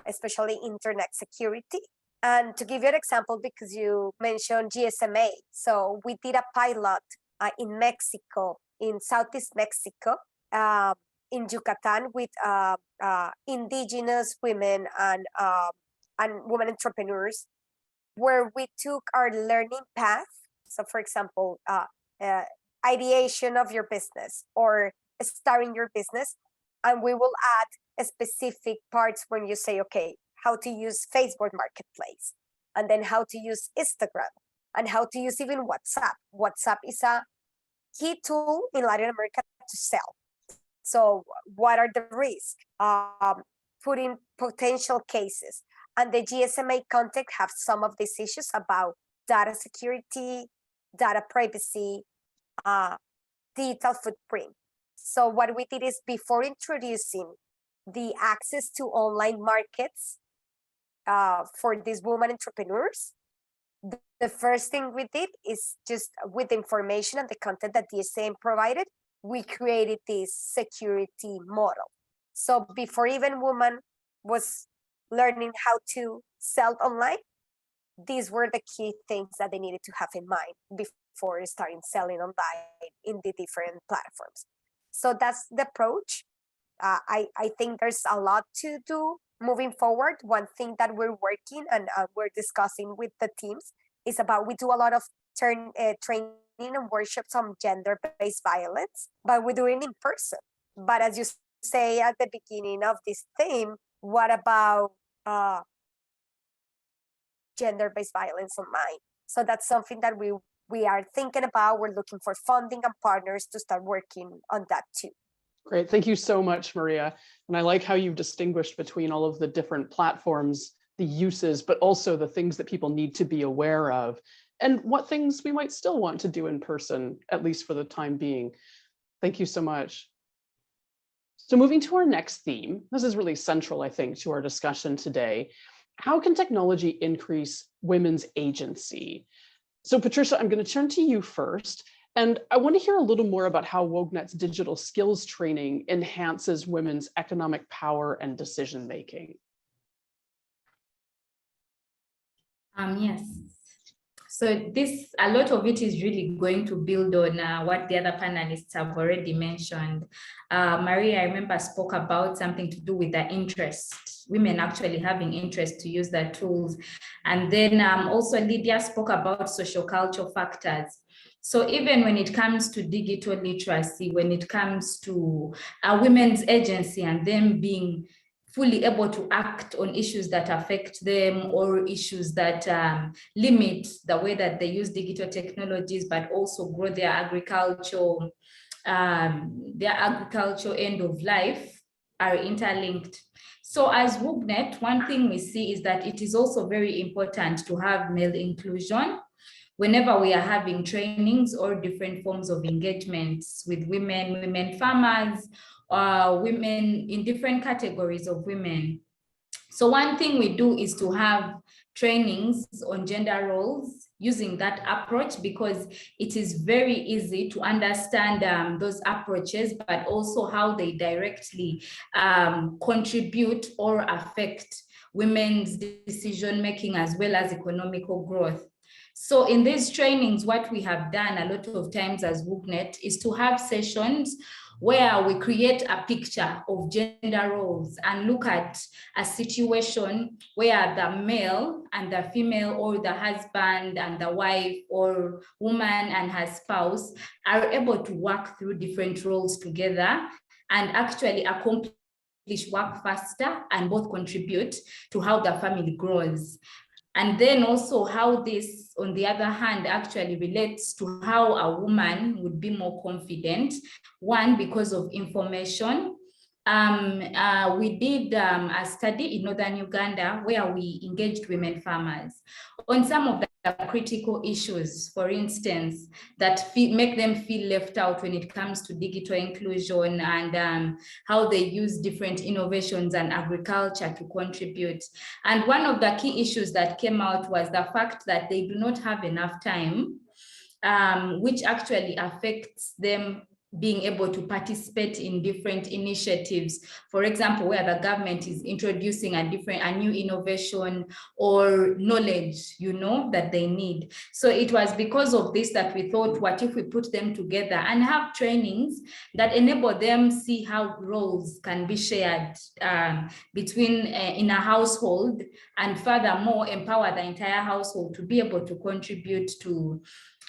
S5: especially internet security. And to give you an example, because you mentioned GSMA, so we did a pilot in Mexico, in Southeast Mexico, in Yucatan, with indigenous women and women entrepreneurs, where we took our learning path. So for example, ideation of your business or starting your business, and we will add specific parts when you say, okay, how to use Facebook Marketplace, and then how to use Instagram, and how to use even WhatsApp. WhatsApp is a key tool in Latin America to sell. So what are the risks? Putting potential cases. And the GSMA context have some of these issues about data security, data privacy, digital footprint. So what we did is, before introducing the access to online markets, for these women entrepreneurs, the first thing we did is just with the information and the content that the DSM provided, we created this security model. So before even woman was learning how to sell online, these were the key things that they needed to have in mind before starting selling online in the different platforms. So that's the approach. I think there's a lot to do moving forward. One thing that we're working and we're discussing with the teams is about, we do a lot of training and workshops on gender-based violence, but we're doing it in person. But as you say at the beginning of this theme, what about gender-based violence online? So that's something that we are thinking about. We're looking for funding and partners to start working on that too.
S1: Great, thank you so much, Maria. And I like how you've distinguished between all of the different platforms, the uses, but also the things that people need to be aware of, and what things we might still want to do in person, at least for the time being. Thank you so much. So moving to our next theme, this is really central, I think, to our discussion today. How can technology increase women's agency? So Patricia, I'm going to turn to you first. And I want to hear a little more about how WOGNET's digital skills training enhances women's economic power and decision-making.
S2: Yes. So a lot of it is really going to build on what the other panelists have already mentioned. Maria, I remember, spoke about something to do with the interest, women actually having interest to use the tools. And then also Lydia spoke about social cultural factors. So even when it comes to digital literacy, when it comes to women's agency and them being fully able to act on issues that affect them or issues that limit the way that they use digital technologies, but also grow their agricultural end of life, are interlinked. So as WOGNET, one thing we see is that it is also very important to have male inclusion whenever we are having trainings or different forms of engagements with women farmers, women in different categories of women. So one thing we do is to have trainings on gender roles using that approach, because it is very easy to understand those approaches, but also how they directly contribute or affect women's decision-making as well as economical growth. So in these trainings, what we have done a lot of times as WOGNET is to have sessions where we create a picture of gender roles and look at a situation where the male and the female, or the husband and the wife, or woman and her spouse are able to work through different roles together and actually accomplish work faster and both contribute to how the family grows. And then also how this, on the other hand, actually relates to how a woman would be more confident. One, because of information. We did a study in northern Uganda where we engaged women farmers on some of the critical issues, for instance, that make them feel left out when it comes to digital inclusion, and how they use different innovations and agriculture to contribute. And one of the key issues that came out was the fact that they do not have enough time, which actually affects them being able to participate in different initiatives, for example, where the government is introducing a new innovation or knowledge, that they need. So it was because of this that we thought, what if we put them together and have trainings that enable them see how roles can be shared between in a household, and furthermore empower the entire household to be able to contribute to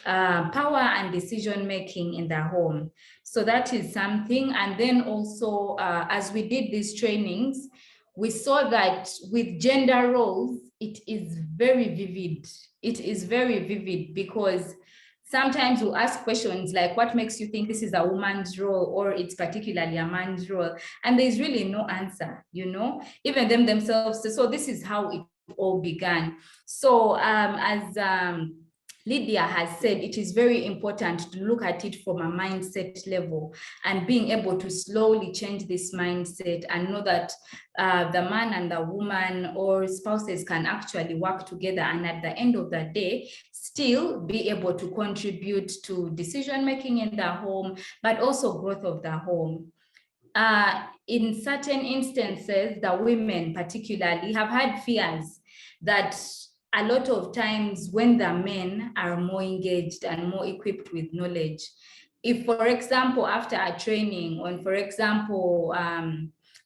S2: power and decision-making in the home. So that is something. And then also, as we did these trainings, we saw that with gender roles, it is very vivid. It is very vivid because sometimes we'll ask questions like, what makes you think this is a woman's role or it's particularly a man's role? And there's really no answer, even them themselves. So this is how it all began. So as Lydia has said, it is very important to look at it from a mindset level and being able to slowly change this mindset and know that the man and the woman or spouses can actually work together and at the end of the day, still be able to contribute to decision making in the home, but also growth of the home. In certain instances, the women particularly have had fears that a lot of times when the men are more engaged and more equipped with knowledge, if, for example, after a training on, for example,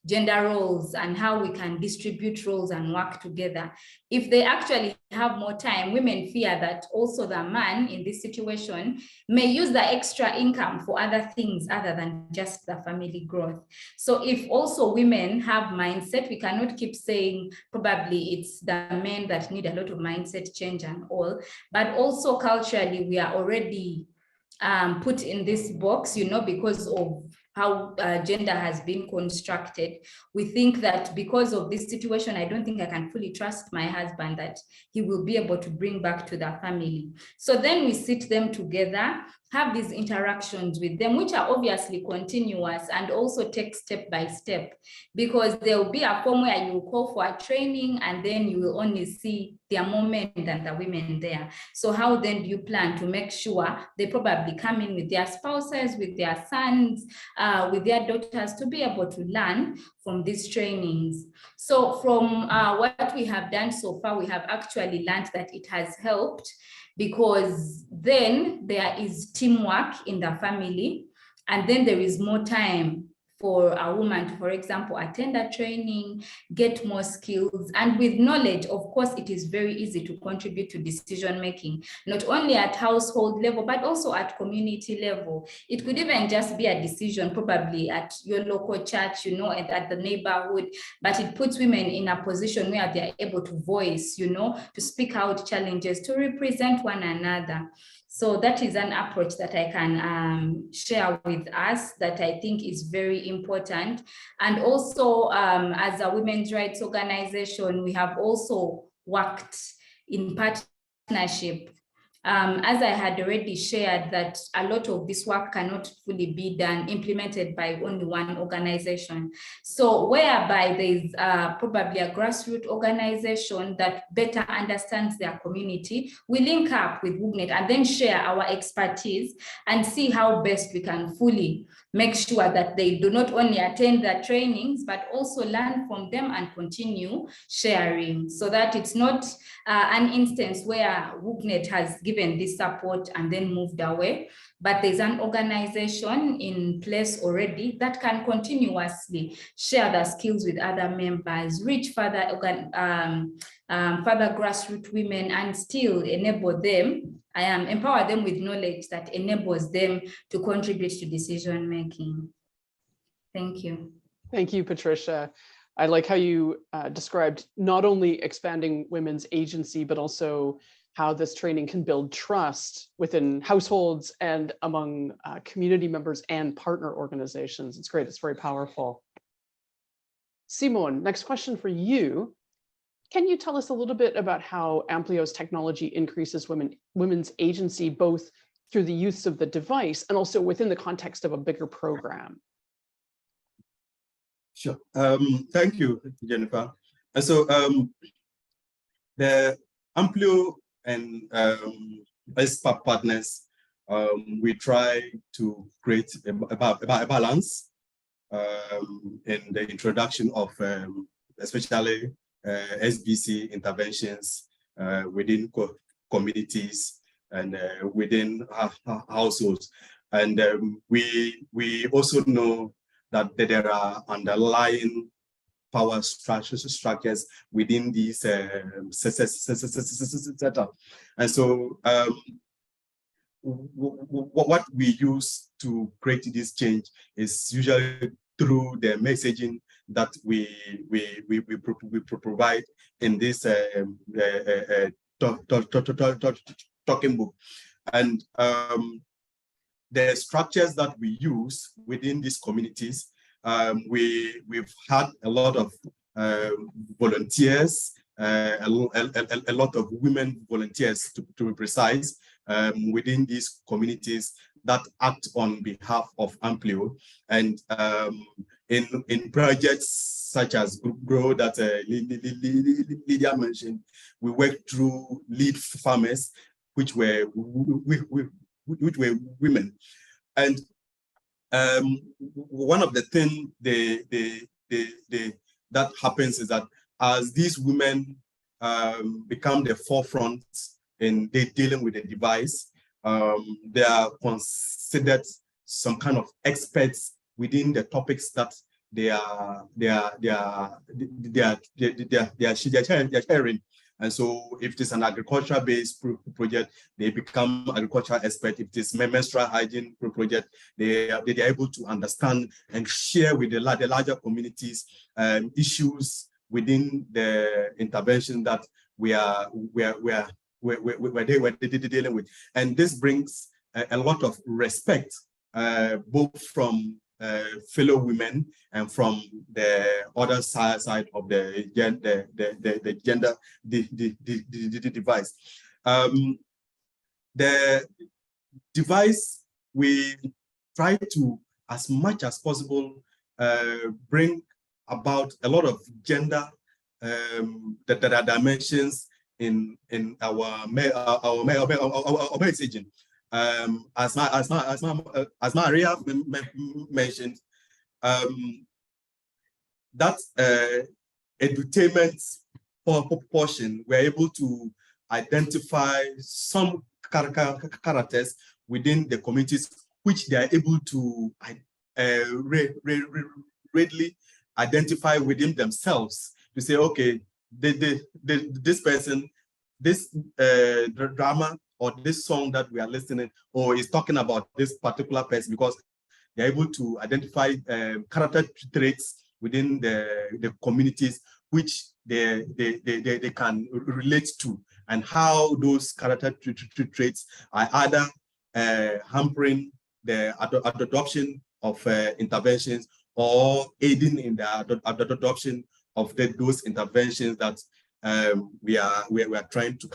S2: gender roles and how we can distribute roles and work together, if they actually have more time, women fear that also the man in this situation may use the extra income for other things other than just the family growth. So if also women have mindset, we cannot keep saying probably it's the men that need a lot of mindset change and all, but also culturally we are already put in this box, you know, because of how gender has been constructed. We think that because of this situation, I don't think I can fully trust my husband that he will be able to bring back to the family. So then we sit them together, have these interactions with them, which are obviously continuous and also take step by step, because there will be a form where you will call for a training and then you will only see there are more men than the women there. So how then do you plan to make sure they probably come in with their spouses, with their sons, with their daughters to be able to learn from these trainings? So from what we have done so far, we have actually learned that it has helped, because then there is teamwork in the family, and then there is more time for a woman to, for example, attend a training, get more skills, and with knowledge, of course, it is very easy to contribute to decision making, not only at household level, but also at community level. It could even just be a decision probably at your local church, you know, and at the neighborhood, but it puts women in a position where they're able to voice, you know, to speak out challenges, to represent one another. So that is an approach that I can share with us that I think is very important. And also, as a women's rights organization, we have also worked in partnership. As I had already shared, that a lot of this work cannot fully be done, implemented by only one organization. So whereby there's probably a grassroots organization that better understands their community, we link up with WUGNET and then share our expertise and see how best we can fully make sure that they do not only attend the trainings, but also learn from them and continue sharing, so that it's not an instance where WUGNET has given this support and then moved away, but there's an organization in place already that can continuously share the skills with other members, reach further grassroots women, and still enable them, empower them with knowledge that enables them to contribute to decision making. Thank you.
S1: Thank you, Patricia. I like how you described not only expanding women's agency, but also how this training can build trust within households and among community members and partner organizations. It's great, it's very powerful. Simone, next question for you. Can you tell us a little bit about how Amplio's technology increases women's agency, both through the use of the device and also within the context of a bigger program?
S4: Sure. Thank you, Jennifer. And so the Amplio and ESPA partners, we try to create a balance in the introduction of especially SBC interventions within communities and within households. And we also know that there are underlying power structures within these setup. And so what we use to create this change is usually through the messaging that we provide in this talking book. And the structures that we use within these communities, we've had a lot of volunteers a lot of women volunteers, to be precise, within these communities that act on behalf of Amplio. And in projects such as Grow that Lydia mentioned, we worked through lead farmers, which were women. And one of the things that happens is that as these women become the forefront in dealing with the device, they are considered some kind of experts within the topics that they are sharing. And so if it is an agriculture-based project, they become agricultural experts. If it is menstrual hygiene project, they are able to understand and share with the larger communities issues within the intervention that we're dealing with. And this brings a lot of respect, both from fellow women and from the other side of the gender device. The device, we try to, as much as possible, bring about a lot of gender that are dimensions in our messaging. As Maria mentioned, that edutainment portion, we're able to identify some characters within the communities which they are able to readily identify within themselves, to say, okay, this person, this drama or this song that we are listening, or is talking about this particular person, because they're able to identify character traits within the communities which they can relate to, and how those character traits are either hampering the adoption of interventions or aiding in the adoption of those interventions that we are trying to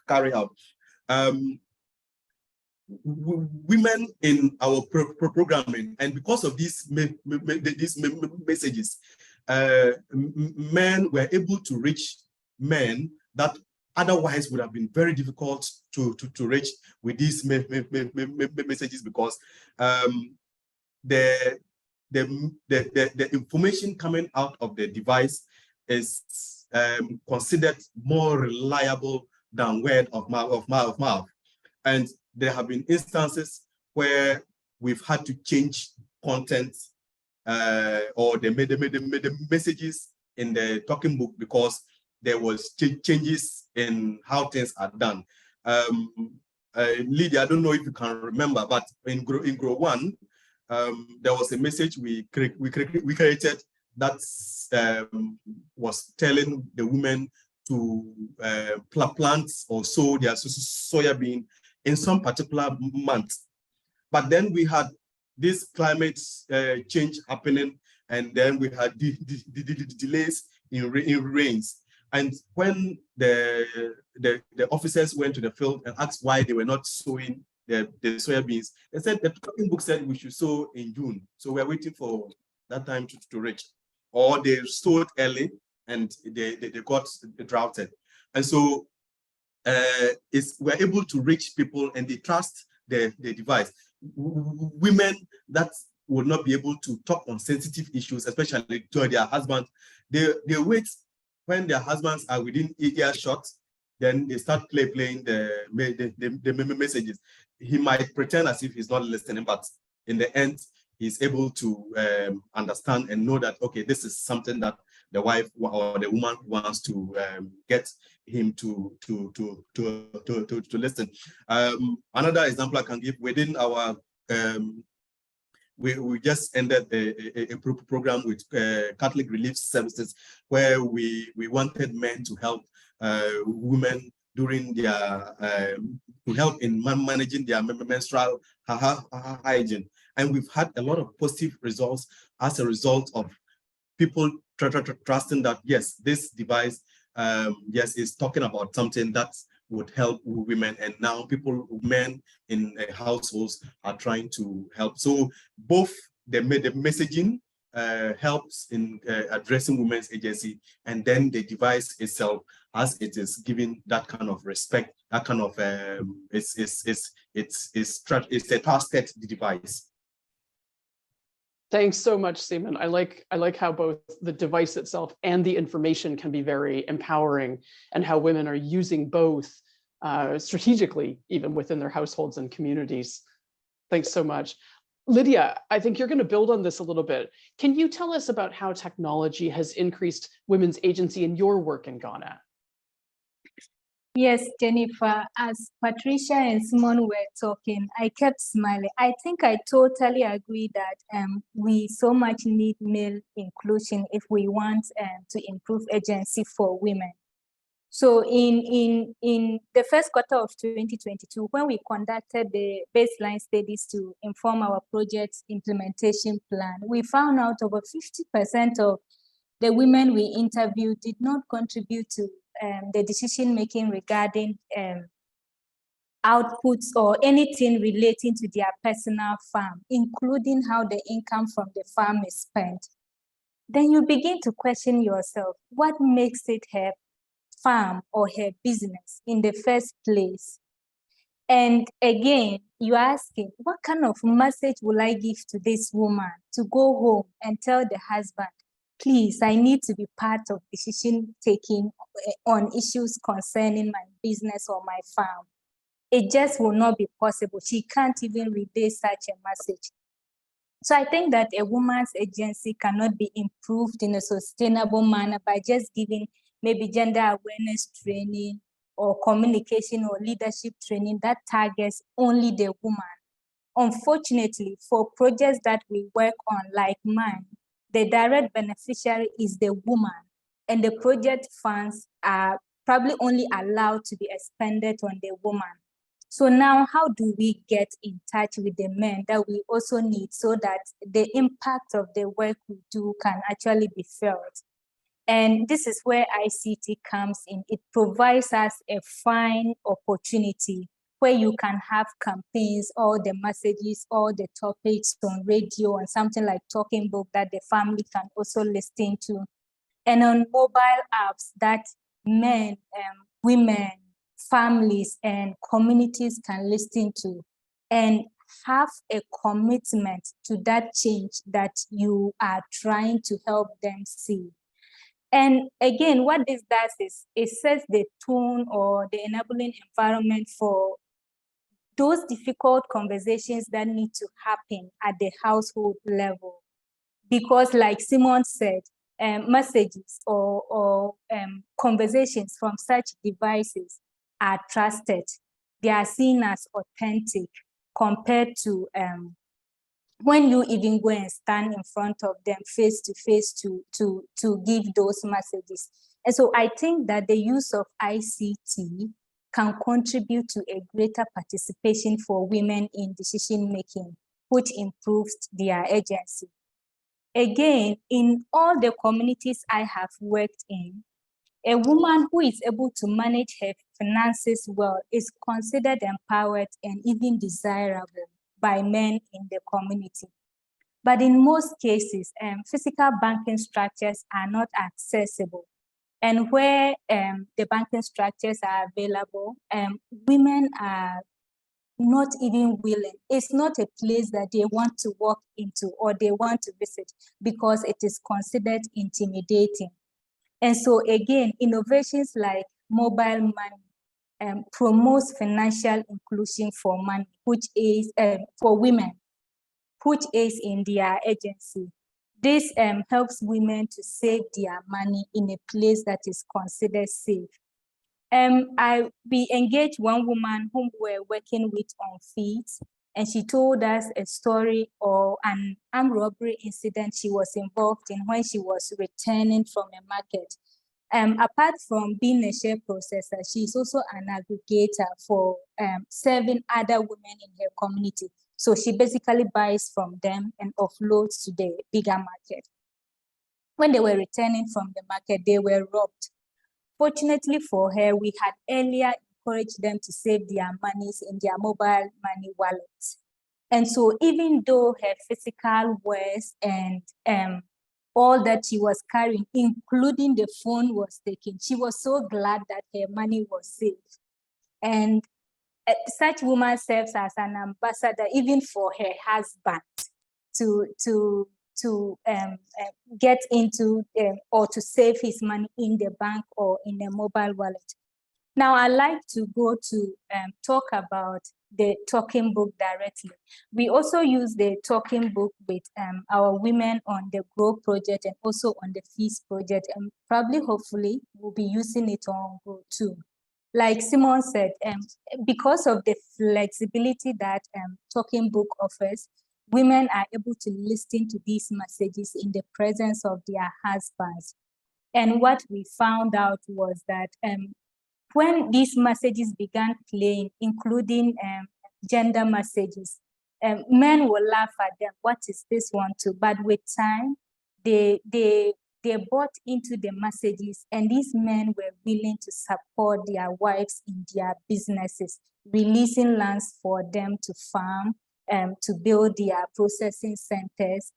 S4: carry out. Women in our programming, and because of these messages, men were able to reach men that otherwise would have been very difficult to reach with these messages, because the information coming out of the device is considered more reliable than word of mouth. And there have been instances where we've had to change content or they made the messages in the talking book because there was changes in how things are done. Lydia, I don't know if you can remember, but in Grow 1, there was a message we created that was telling the women to plant or sow their soya bean in some particular month. But then we had this climate change happening, and then we had the delays in rains. And when the officers went to the field and asked why they were not sowing the soya beans, they said the talking book said we should sow in June. So we're waiting for that time to reach. Or they sowed early and they got droughted. And so we're able to reach people and they trust the device. Women that would not be able to talk on sensitive issues, especially to their husband, they wait when their husbands are within earshot, then they start playing the messages. He might pretend as if he's not listening, but in the end, he's able to understand and know that, okay, this is something that the wife or the woman wants to get him to listen. Another example I can give within our we just ended a program with Catholic Relief Services, where we wanted men to help women during their to help in managing their menstrual hygiene, and we've had a lot of positive results as a result of people trusting that, yes, this device, yes, is talking about something that would help women. And now men in households are trying to help. So both the messaging helps in addressing women's agency, and then the device itself, as it is giving that kind of respect, that kind of it's a trusted device.
S1: Thanks so much, Seaman. I like how both the device itself and the information can be very empowering, and how women are using both strategically, even within their households and communities. Thanks so much. Lydia, I think you're going to build on this a little bit. Can you tell us about how technology has increased women's agency in your work in Ghana?
S3: Yes, Jennifer, as Patricia and Simon were talking, I kept smiling. I think I totally agree that we so much need male inclusion if we want to improve agency for women. So in the first quarter of 2022, when we conducted the baseline studies to inform our project implementation plan, we found out over 50% of the women we interviewed did not contribute to the decision-making regarding outputs or anything relating to their personal farm, including how the income from the farm is spent. Then you begin to question yourself, what makes it her farm or her business in the first place? And again, you're asking, what kind of message will I give to this woman to go home and tell the husband, please, I need to be part of decision taking on issues concerning my business or my farm? It just will not be possible. She can't even relay such a message. So I think that a woman's agency cannot be improved in a sustainable manner by just giving maybe gender awareness training or communication or leadership training that targets only the woman. Unfortunately, for projects that we work on like mine, the direct beneficiary is the woman, and the project funds are probably only allowed to be expended on the woman. So now how do we get in touch with the men that we also need so that the impact of the work we do can actually be felt? And this is where ICT comes in. It provides us a fine opportunity where you can have campaigns, all the messages, all the topics on radio and something like Talking Book that the family can also listen to. And on mobile apps that men, women, families and communities can listen to and have a commitment to that change that you are trying to help them see. And again, what this does is it sets the tone or the enabling environment for those difficult conversations that need to happen at the household level. Because like Simon said, messages or conversations from such devices are trusted. They are seen as authentic compared to when you even go and stand in front of them face to face to give those messages. And so I think that the use of ICT can contribute to a greater participation for women in decision-making, which improves their agency. Again, in all the communities I have worked in, a woman who is able to manage her finances well is considered empowered and even desirable by men in the community. But in most cases, physical banking structures are not accessible. And where the banking structures are available, women are not even willing. It's not a place that they want to walk into or they want to visit because it is considered intimidating. And so again, innovations like mobile money promotes financial inclusion for money, which is for women, which is in their agency. This helps women to save their money in a place that is considered safe. We engaged one woman whom we were working with on feeds, and she told us a story or an armed robbery incident she was involved in when she was returning from a market. Apart from being a share processor, she is also an aggregator for serving other women in her community. So she basically buys from them and offloads to the bigger market. when they were returning from the market, they were robbed. Fortunately for her, we had earlier encouraged them to save their monies in their mobile money wallets. And so even though her physical wares and all that she was carrying, including the phone, was taken, she was so glad that her money was saved. And such woman serves as an ambassador even for her husband to get into or to save his money in the bank or in a mobile wallet. Now, I'd like to go to talk about the talking book directly. We also use the talking book with our women on the Grow project and also on the Feast project, and probably, hopefully, we'll be using it on Grow too. Like Simon said, because of the flexibility that talking book offers, women are able to listen to these messages in the presence of their husbands. And what we found out was that when these messages began playing, including gender messages, men will laugh at them. What is this one too? But with time, they bought into the messages, and these men were willing to support their wives in their businesses, releasing lands for them to farm, to build their processing centers.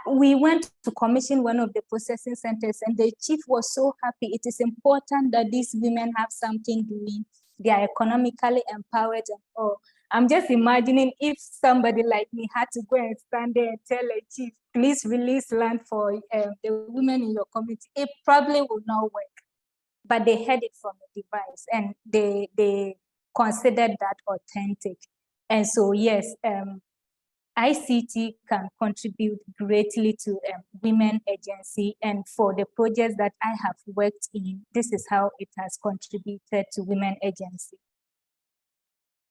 S3: We went to commission one of the processing centers, and the chief was so happy. It is important that these women have something doing. They are economically empowered and all. I'm just imagining if somebody like me had to go and stand there and tell a chief, please release land for the women in your community. It probably would not work. But they heard it from a device, and they considered that authentic. And so, yes, ICT can contribute greatly to women agency, and for the projects that I have worked in, this is how it has contributed to women agency.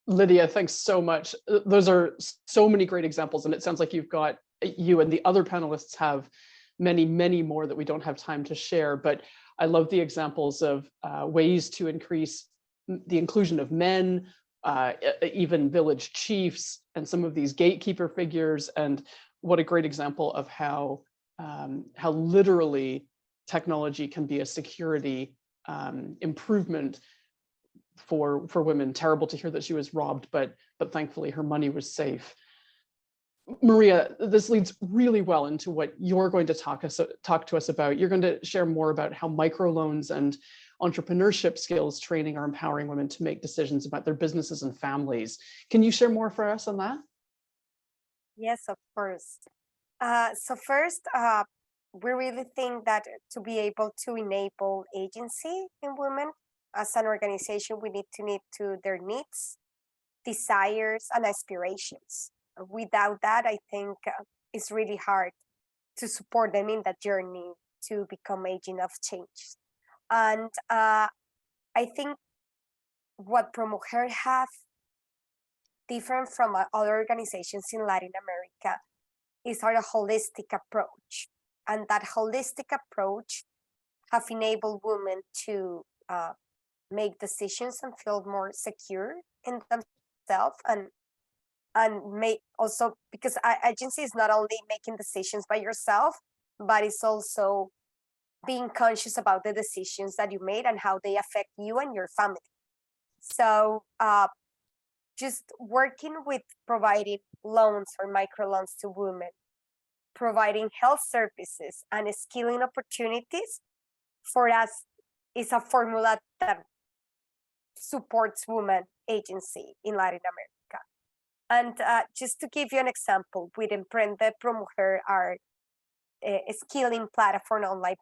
S1: Lydia, thanks so much. Those are so many great examples, and it sounds like you and the other panelists have many, many more that we don't have time to share, but I love the examples of ways to increase the inclusion of men, even village chiefs and some of these gatekeeper figures. And what a great example of how literally technology can be a security improvement for women. Terrible to hear that she was robbed, but thankfully her money was safe. Maria, this leads really well into what you're going to talk to us about. You're going to share more about how microloans and entrepreneurship skills training are empowering women to make decisions about their businesses and families. Can you share more for us on that?
S5: Yes, of course. So first, we really think that to be able to enable agency in women as an organization, we need to their needs, desires, and aspirations. Without that, I think it's really hard to support them in that journey to become agent of change. And I think what ProMujer have different from other organizations in Latin America is our holistic approach. And that holistic approach have enabled women to make decisions and feel more secure in themselves, and make also, because agency is not only making decisions by yourself, but it's also being conscious about the decisions that you made and how they affect you and your family. So just working with providing loans or microloans to women, providing health services and skilling opportunities for us is a formula that supports women agency in Latin America. And just to give you an example, with Emprende ProMujer, our skilling platform, online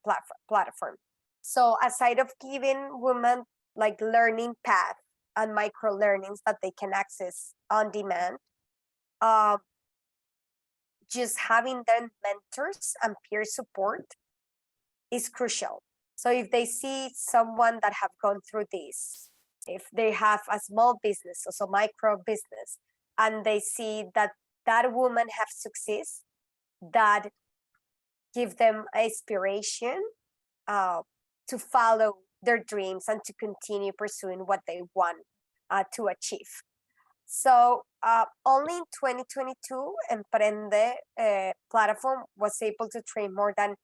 S5: platform. So aside of giving women like learning path and micro learnings that they can access on demand, just having them mentors and peer support is crucial. So if they see someone that have gone through this, if they have a small business, also micro business, and they see that that woman have success, that give them inspiration to follow their dreams and to continue pursuing what they want to achieve. So only in 2022, Emprende platform was able to train more than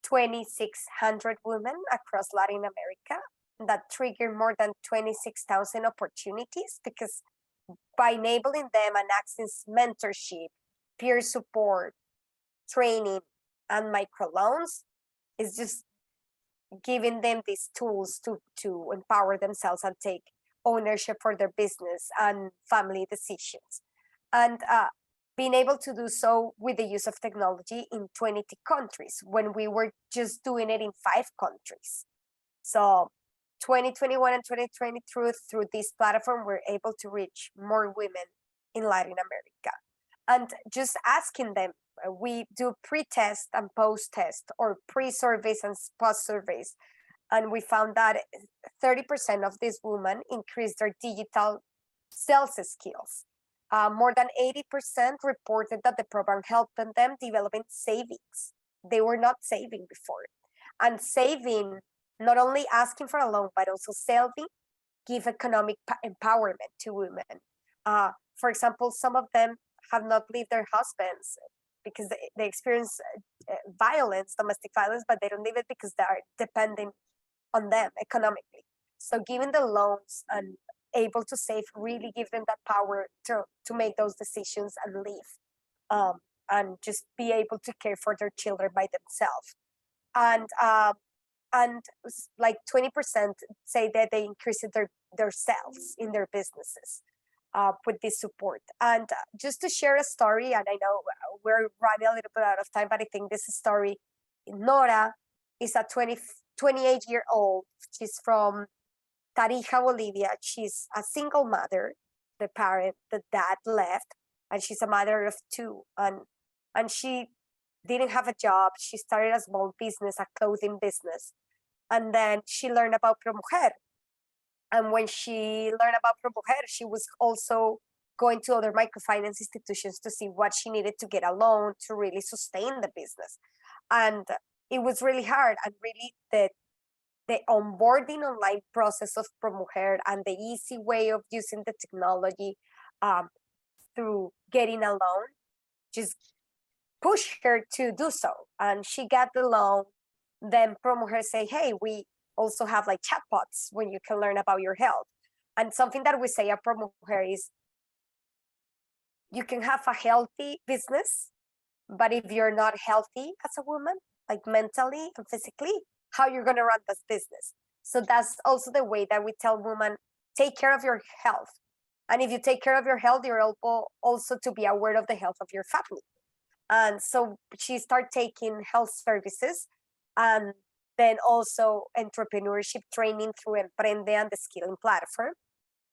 S5: 2,600 women across Latin America that triggered more than 26,000 opportunities, because by enabling them and access mentorship, peer support, training, and microloans, is just giving them these tools to empower themselves and take ownership for their business and family decisions. And being able to do so with the use of technology in 20 countries when we were just doing it in 5 countries. So 2021 and 2020 through this platform, we're able to reach more women in Latin America. And just asking them, we do pre-test and post-test, or pre-surveys and post-surveys. And we found that 30% of these women increased their digital sales skills. More than 80% reported that the program helped them developing savings. They were not saving before. And saving, not only asking for a loan, but also saving, give economic empowerment to women. For example, some of them have not leave their husbands because they experience violence, domestic violence, but they don't leave it because they are depending on them economically. So giving the loans and able to save really give them that power to make those decisions and leave, and just be able to care for their children by themselves. And like 20% say that they increased their sales in their businesses with this support. And just to share a story, and I know we're running a little bit out of time, but I think this story, Nora is a 28-year-old. She's from Tarija, Bolivia. She's a single mother. The dad left, and she's a mother of 2. And she didn't have a job. She started a small business, a clothing business. And then she learned about ProMujer. And when she learned about ProMujer, she was also going to other microfinance institutions to see what she needed to get a loan to really sustain the business. And it was really hard. And really the onboarding online process of ProMujer and the easy way of using the technology through getting a loan just pushed her to do so. And she got the loan. Then ProMujer say, hey, we also have like chatbots when you can learn about your health. And something that we say at ProMujer is, you can have a healthy business, but if you're not healthy as a woman, like mentally and physically, how you're going to run this business? So that's also the way that we tell women, take care of your health. And if you take care of your health, you're able also to be aware of the health of your family. And so she started taking health services, and then also entrepreneurship training through Emprende and the skilling platform.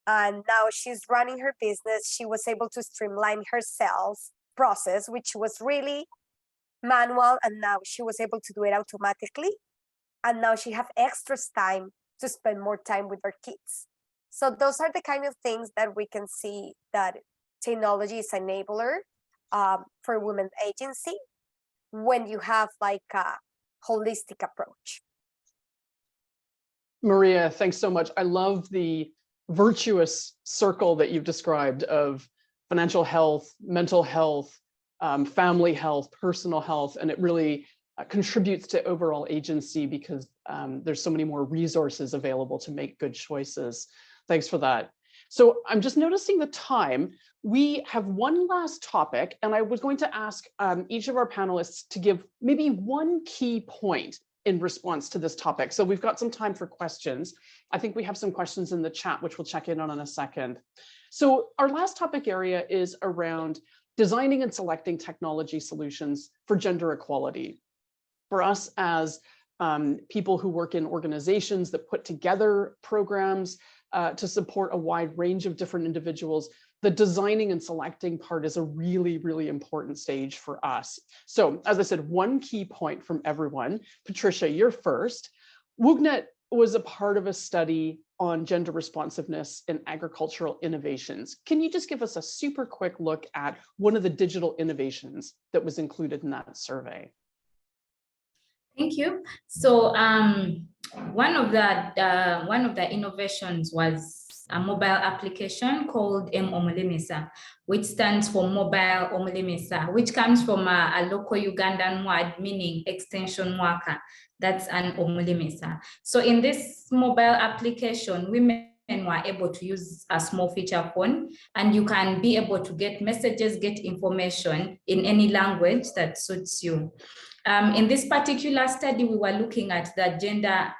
S5: And now she's running her business. She was able to streamline her sales process, which was really manual, and now she was able to do it automatically. And now she have extra time to spend more time with her kids. So those are the kind of things that we can see that technology is an enabler for women's agency when you have like a holistic approach.
S1: Maria, thanks so much. I love the virtuous circle that you've described of financial health, mental health, family health, personal health, and it really contributes to overall agency because there's so many more resources available to make good choices. Thanks for that. So I'm just noticing the time. We have one last topic, and I was going to ask each of our panelists to give maybe one key point in response to this topic. So we've got some time for questions. I think we have some questions in the chat, which we'll check in on in a second. So our last topic area is around designing and selecting technology solutions for gender equality. For us as people who work in organizations that put together programs to support a wide range of different individuals, the designing and selecting part is a really, really important stage for us. So as I said, one key point from everyone. Patricia, you're first. WUGNET was a part of a study on gender responsiveness in agricultural innovations. Can you just give us a super quick look at one of the digital innovations that was included in that survey?
S2: Thank you. So one of the innovations was a mobile application called M-Omulimisa, which stands for Mobile Omulimisa, which comes from a local Ugandan word meaning extension worker. That's an Omulimisa. So in this mobile application, women were able to use a small feature phone, and you can be able to get messages, get information in any language that suits you. In this particular study, we were looking at the gender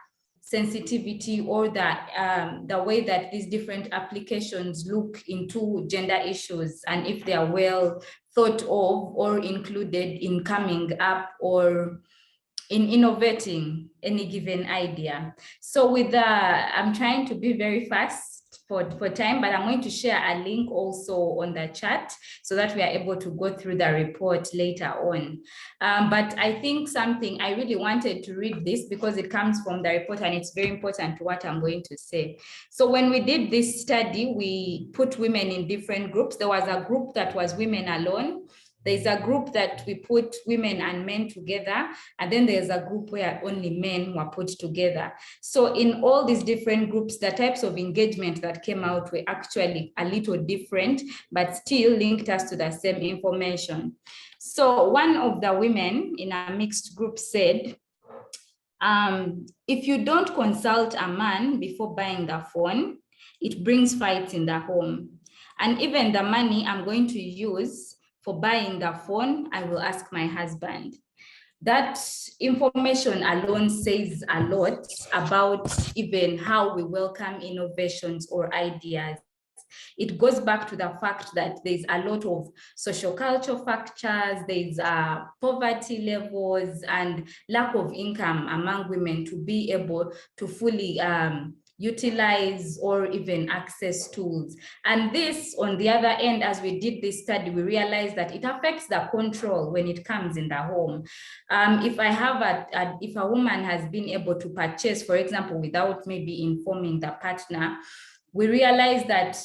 S2: sensitivity, or the way that these different applications look into gender issues, and if they are well thought of or included in coming up or in innovating any given idea. So with I'm trying to be very fast for time, but I'm going to share a link also on the chat so that we are able to go through the report later on. But I think something I really wanted to read this because it comes from the report and it's very important to what I'm going to say. So when we did this study, we put women in different groups. There was a group that was women alone. There's a group that we put women and men together, and then there's a group where only men were put together. So in all these different groups, the types of engagement that came out were actually a little different, but still linked us to the same information. So one of the women in a mixed group said, if you don't consult a man before buying the phone, it brings fights in the home. And even the money I'm going to use for buying the phone, I will ask my husband. That information alone says a lot about even how we welcome innovations or ideas. It goes back to the fact that there's a lot of social cultural factors, there's poverty levels and lack of income among women to be able to fully utilize or even access tools. And this, on the other end, as we did this study, we realized that it affects the control when it comes in the home. If I have if a woman has been able to purchase, for example, without maybe informing the partner, we realize that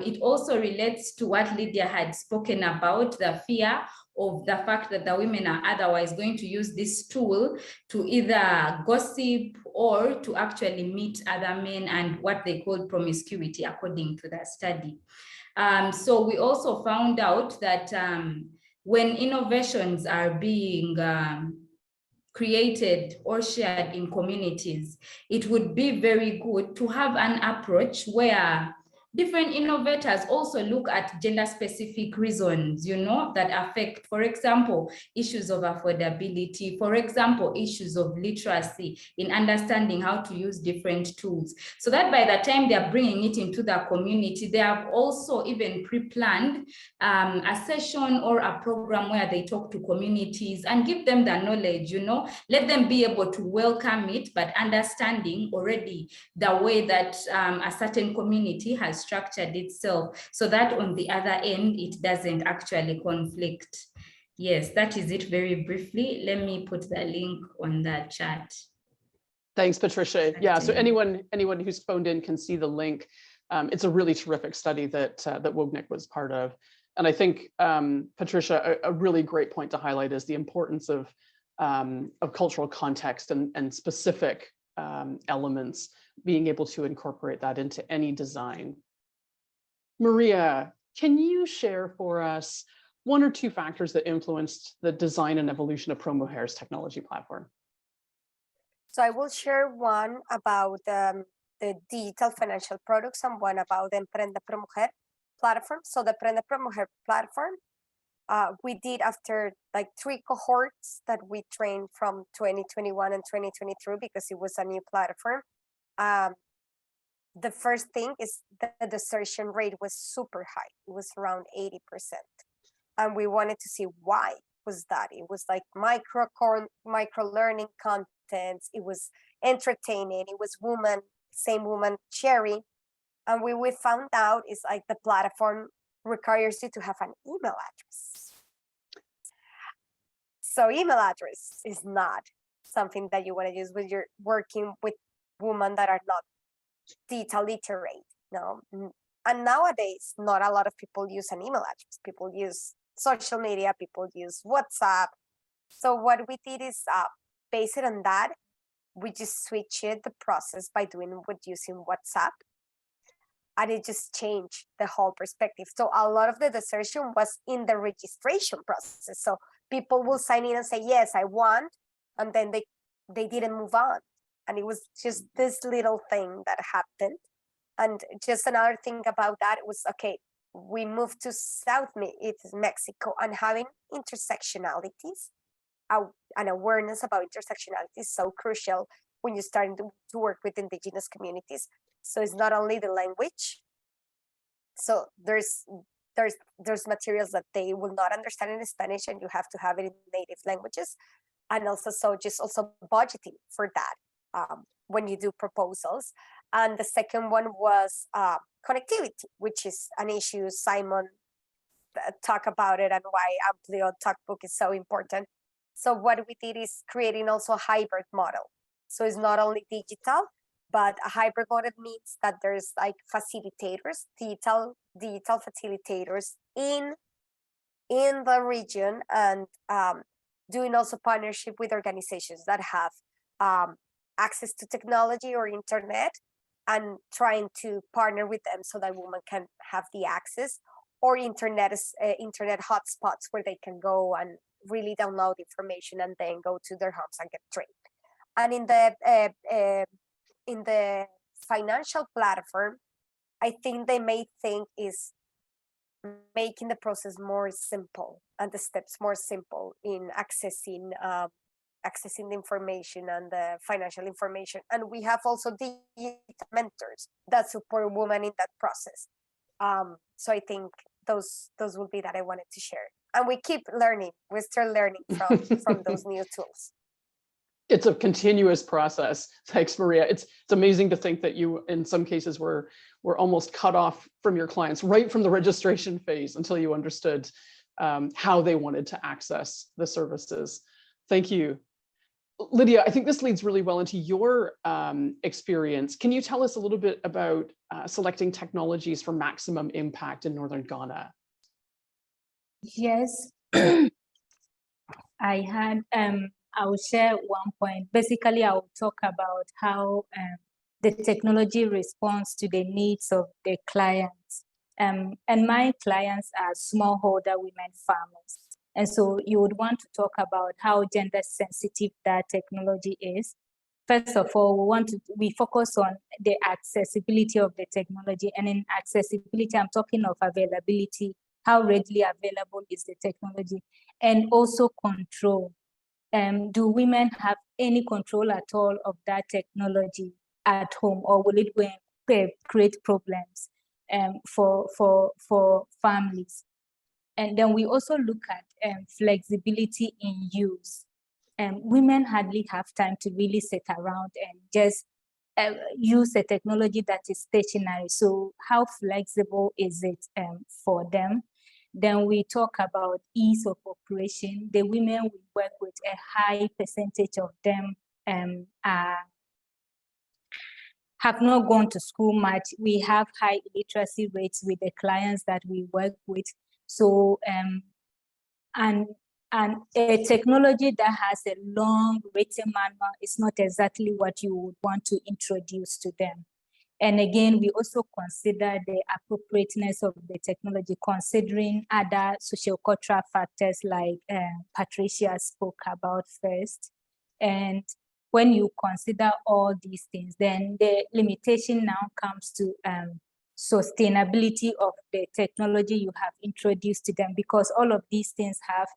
S2: it also relates to what Lydia had spoken about, the fear of the fact that the women are otherwise going to use this tool to either gossip or to actually meet other men, and what they call promiscuity according to the study. So we also found out that when innovations are being created or shared in communities, it would be very good to have an approach where different innovators also look at gender-specific reasons, that affect, for example, issues of affordability, for example, issues of literacy in understanding how to use different tools. So that by the time they're bringing it into the community, they have also even pre-planned a session or a program where they talk to communities and give them the knowledge, let them be able to welcome it, but understanding already the way that a certain community has structured itself, so that on the other end, it doesn't actually conflict. Yes, that is it very briefly. Let me put the link on the chat.
S1: Thanks, Patricia. Yeah, so anyone who's phoned in can see the link. It's a really terrific study that WOGNIC was part of. And I think, Patricia, a really great point to highlight is the importance of cultural context and specific elements, being able to incorporate that into any design. Maria, can you share for us one or two factors that influenced the design and evolution of ProMujer's technology platform?
S5: So I will share one about the digital financial products and one about the Emprende ProMujer platform. So the Emprende ProMujer platform, we did after like 3 cohorts that we trained from 2021 and 2023 because it was a new platform. The first thing is that the desertion rate was super high. It was around 80%. And we wanted to see why was that. It was like micro learning contents. It was entertaining. It was same woman sharing. And we found out is like the platform requires you to have an email address. So email address is not something that you want to use when you're working with women that are not digital literate. No. And nowadays, not a lot of people use an email address. People use social media, people use WhatsApp. So what we did is based on that, we just switched the process by using WhatsApp. and it just changed the whole perspective. So a lot of the desertion was in the registration process. So people will sign in and say, yes, I want, and then they didn't move on. And it was just this little thing that happened. And just another thing about that was, okay, we moved to Mexico, and having intersectionalities, an awareness about intersectionality is so crucial when you're starting to work with indigenous communities. So it's not only the language. So there's materials that they will not understand in Spanish, and you have to have it in native languages. And also, also budgeting for that when you do proposals. And the second one was connectivity, which is an issue. Simon talked about it, and why Amplio Talking Book is so important. So what we did is creating also a hybrid model. So it's not only digital, but a hybrid model means that there's like facilitators, digital facilitators in the region, and doing also partnership with organizations that have access to technology or internet, and trying to partner with them so that women can have the access, or internet hotspots where they can go and really download information and then go to their homes and get trained. And in the financial platform, I think the main thing is making the process more simple and the steps more simple in accessing the information and the financial information. And we have also digital mentors that support women in that process. So I think those will be that I wanted to share. And we keep learning. We're still learning from those new tools.
S1: It's a continuous process. Thanks, Maria. It's amazing to think that you, in some cases, were almost cut off from your clients right from the registration phase until you understood how they wanted to access the services. Thank you. Lydia, I think this leads really well into your experience. Can you tell us a little bit about selecting technologies for maximum impact in Northern Ghana?
S3: Yes, I had, I will share one point. Basically, I will talk about how the technology responds to the needs of the clients. And my clients are smallholder women farmers. And so you would want to talk about how gender sensitive that technology is. First of all, we focus on the accessibility of the technology. And in accessibility, I'm talking of availability. How readily available is the technology? And also control. Do women have any control at all of that technology at home, or will it go and create problems for families? And then we also look at flexibility in use. Women hardly have time to really sit around and just use a technology that is stationary. So how flexible is it for them? Then we talk about ease of operation. The women we work with, a high percentage of them have not gone to school much. We have high illiteracy rates with the clients that we work with. So, and a technology that has a long written manual is not exactly what you would want to introduce to them. And again, we also consider the appropriateness of the technology, considering other social-cultural factors like Patricia spoke about first. And when you consider all these things, then the limitation now comes to sustainability of the technology you have introduced to them, because all of these things have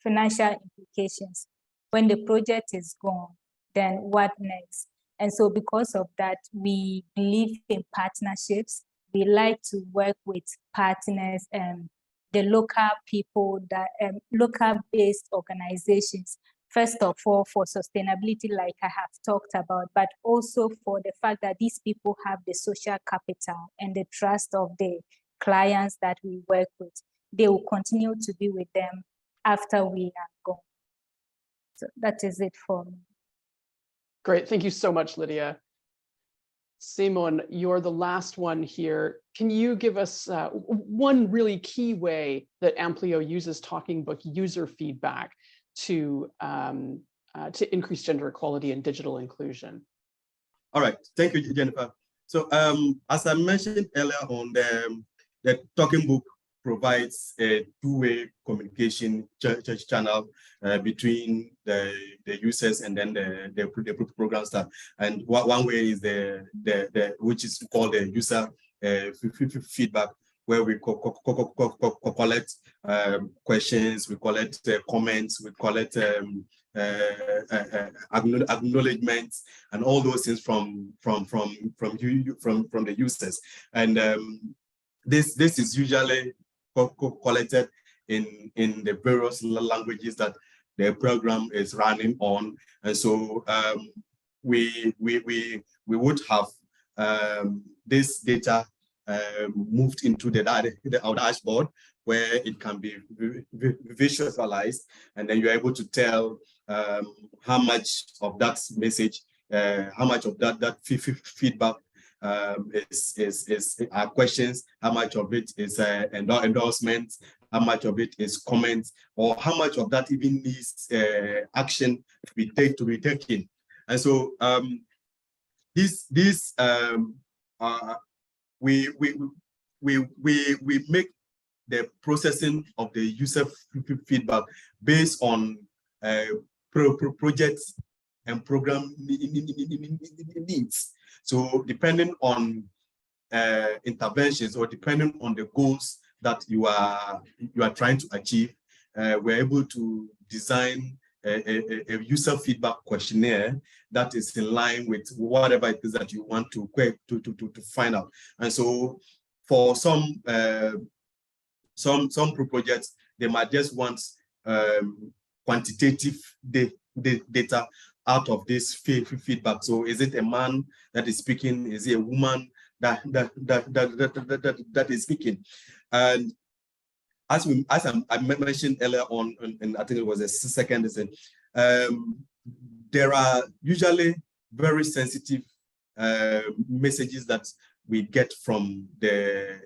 S3: financial implications. When the project is gone, then what next? And so because of that, we believe in partnerships. We like to work with partners and the local people, that local-based organizations, first of all, for sustainability, like I have talked about, but also for the fact that these people have the social capital and the trust of the clients that we work with. They will continue to be with them after we are gone. So that is it for me.
S1: Great, thank you so much, Lydia. Simon, you're the last one here. Can you give us one really key way that Amplio uses Talking Book user feedback to increase gender equality and digital inclusion?
S4: All right, thank you, Jennifer. So as I mentioned earlier on, the talking book provides a two-way communication channel between the users and then the program staff. And one way is the which is called the user feedback, where we collect questions, we collect comments, we collect acknowledgements, and all those things from the users. And this is usually collected in the various languages that the program is running on. And so we would have this data moved into our dashboard, where it can be visualized, and then you're able to tell how much of that message, how much of that feedback is questions, how much of it is endorsement, how much of it is comments, or how much of that even needs action to be taken. And so we make the processing of the user feedback based on projects and program needs. So depending on interventions, or depending on the goals that you are trying to achieve, we're able to design a user feedback questionnaire that is in line with whatever it is that you want to find out. And so for some projects, they might just want quantitative data out of this feedback. So is it a man that is speaking? Is it a woman that is speaking? And as I mentioned earlier on, and I think it was a second, there are usually very sensitive messages that we get from the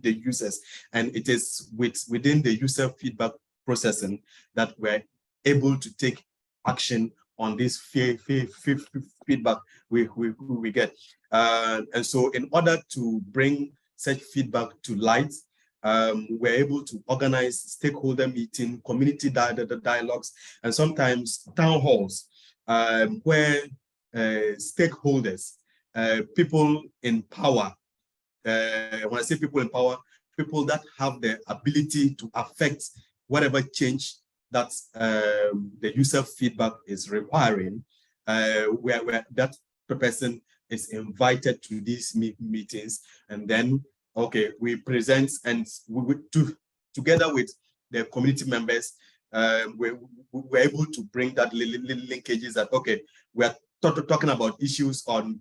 S4: users, and it is within the user feedback processing that we're able to take action on this feedback we get. And so in order to bring such feedback to light, we're able to organize stakeholder meeting, community dialogues, and sometimes town halls, where stakeholders, people in power, when I say people in power, people that have the ability to affect whatever change that the user feedback is requiring, where that person is invited to these meetings, and then we present, and together with the community members, we're able to bring that linkages that we are talking about issues on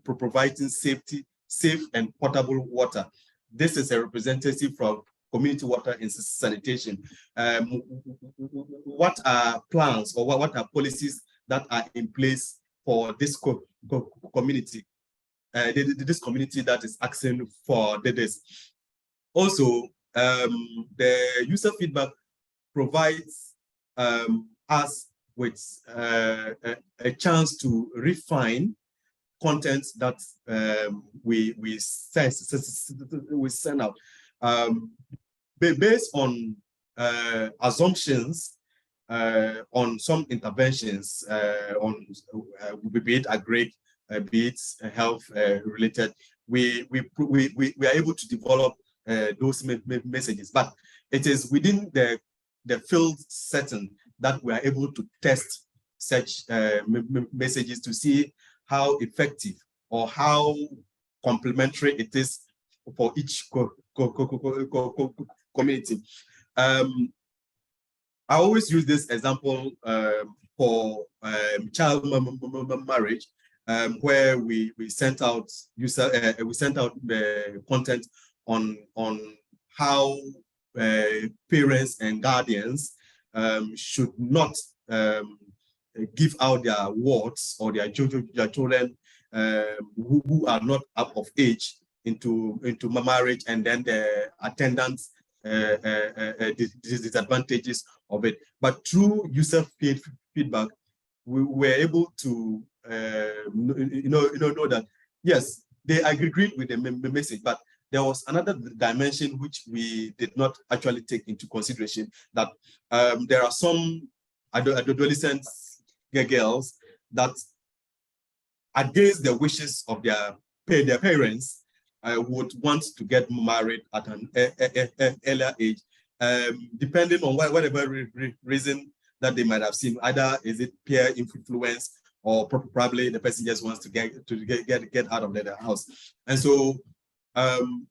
S4: providing safe and potable water. This is a representative from community water and sanitation. What are plans, or what are policies that are in place for this community? This community that is asking for this. Also, the user feedback provides us with a chance to refine content that we send out based on assumptions on some interventions on be it agri, be it health related. We are able to develop those messages, but it is within the field setting that we are able to test such messages to see how effective or how complementary it is for each community. I always use this example for child marriage, where we sent out the content on how parents and guardians should not give out their wards or their children who are not up of age into marriage, and then the attendance disadvantages of it. But through user feedback, we were able to know that yes, they agreed with the message, but there was another dimension which we did not actually take into consideration, that there are some adolescents, girls, that against the wishes of their parents would want to get married at an earlier age, depending on whatever reason that they might have seen. Either is it peer influence, or probably the person just wants to get out of their house. And so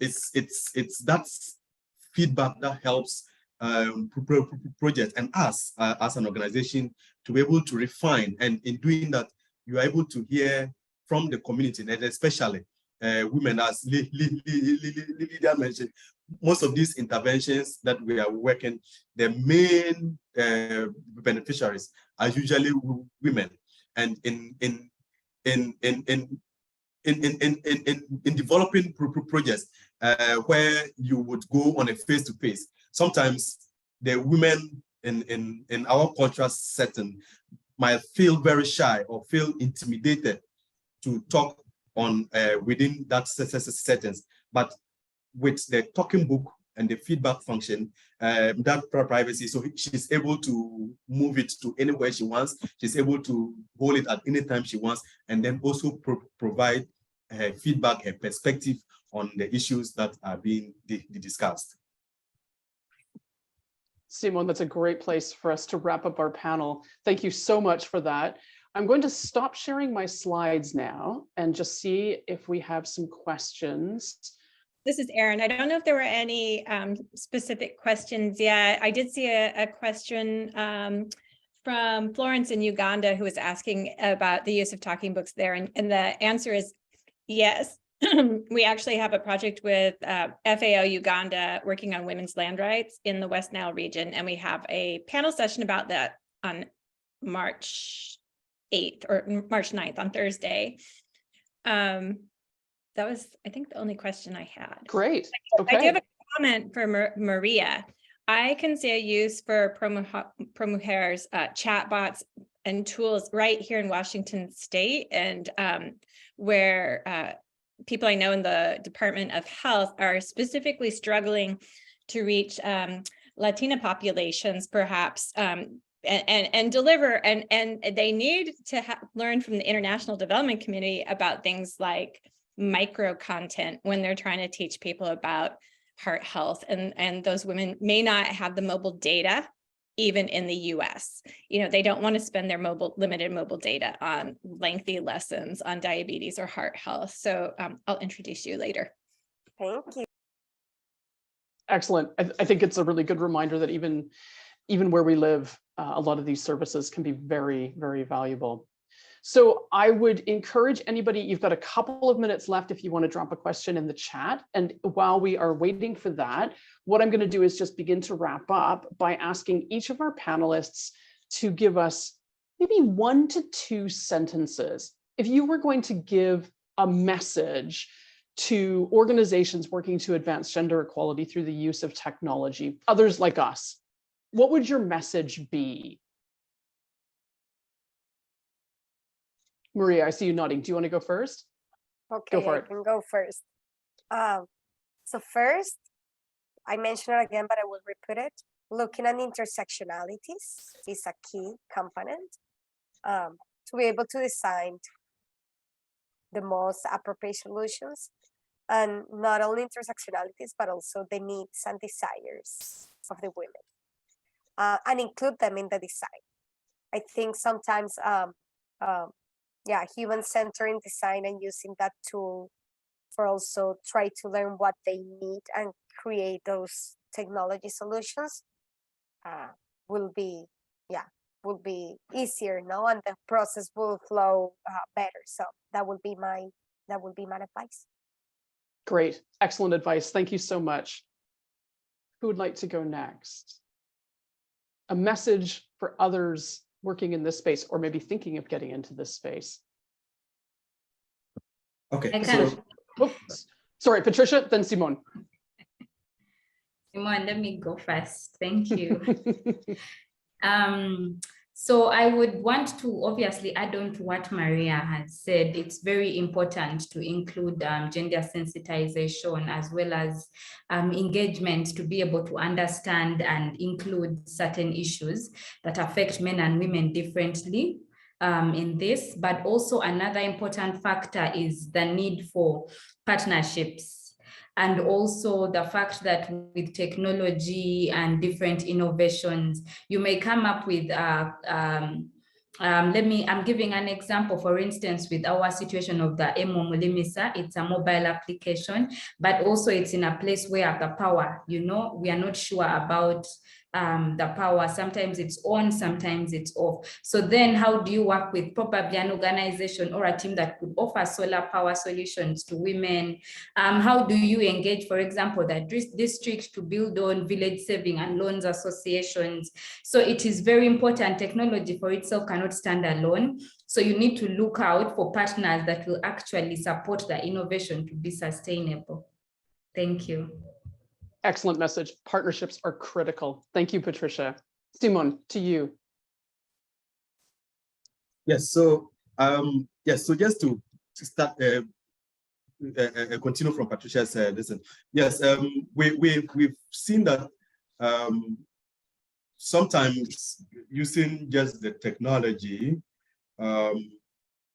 S4: it's that feedback that helps projects and us as an organization to be able to refine. And in doing that, you are able to hear from the community, and especially women, as Lydia mentioned. Most of these interventions that we are working, the main beneficiaries are usually women. And in developing projects where you would go on a face-to-face, sometimes the women in our cultural setting might feel very shy or feel intimidated to talk on within that settings. But with the talking book and the feedback function, that privacy, so she's able to move it to anywhere she wants. She's able to hold it at any time she wants, and then also provide feedback and perspective on the issues that are being discussed.
S1: Simon, that's a great place for us to wrap up our panel. Thank you so much for that. I'm going to stop sharing my slides now and just see if we have some questions.
S6: This is Erin. I don't know if there were any specific questions yet. I did see a question from Florence in Uganda, who was asking about the use of talking books there. And the answer is yes. We actually have a project with FAO Uganda working on women's land rights in the West Nile region. And we have a panel session about that on March 8th or March 9th on Thursday. That was, I think, the only question I had.
S1: Great. Okay.
S6: I do have a comment for Maria. I can see a use for ProMujeres chatbots and tools right here in Washington State, and where people I know in the Department of Health are specifically struggling to reach Latina populations, perhaps, and deliver, and they need to learn from the international development community about things like micro content when they're trying to teach people about heart health, and those women may not have the mobile data even in the US. You know, they don't want to spend their limited mobile data on lengthy lessons on diabetes or heart health. So I'll introduce you later.
S5: Thank you.
S1: Excellent. I think it's a really good reminder that even where we live, a lot of these services can be very, very valuable. So I would encourage anybody, you've got a couple of minutes left if you want to drop a question in the chat. And while we are waiting for that, what I'm going to do is just begin to wrap up by asking each of our panelists to give us maybe 1 to 2 sentences. If you were going to give a message to organizations working to advance gender equality through the use of technology, others like us, what would your message be? Maria, I see you nodding. Do you want to go first?
S5: Okay, I can go first. So first, I mentioned it again, but I will repeat it. Looking at intersectionalities is a key component to be able to design the most appropriate solutions, and not only intersectionalities, but also the needs and desires of the women, and include them in the design. I think sometimes, human-centered design and using that tool for also try to learn what they need and create those technology solutions will be easier, no, and the process will flow better. So that would be my advice.
S1: Great, excellent advice. Thank you so much. Who would like to go next? A message for others working in this space, or maybe thinking of getting into this space.
S4: Okay.
S1: Sorry, Patricia, then Simone.
S2: Simone, let me go first. Thank you. So I would want to obviously add on to what Maria has said. It's very important to include gender sensitization as well as engagement to be able to understand and include certain issues that affect men and women differently in this. But also another important factor is the need for partnerships. And also the fact that with technology and different innovations, you may come up with, I'm giving an example, for instance, with our situation of the Emo Mulimisa, it's a mobile application, but also it's in a place where the power, we are not sure about the power. Sometimes it's on, sometimes it's off. So then how do you work with probably an organization or a team that could offer solar power solutions to women? How do you engage, for example, the district to build on village saving and loans associations? So it is very important. Technology for itself cannot stand alone. So you need to look out for partners that will actually support the innovation to be sustainable. Thank you.
S1: Excellent message. Partnerships are critical. Thank you, Patricia. Simon, to you.
S4: Yes. So So just to start, continue from Patricia's listen. Yes. We've seen that sometimes using just the technology,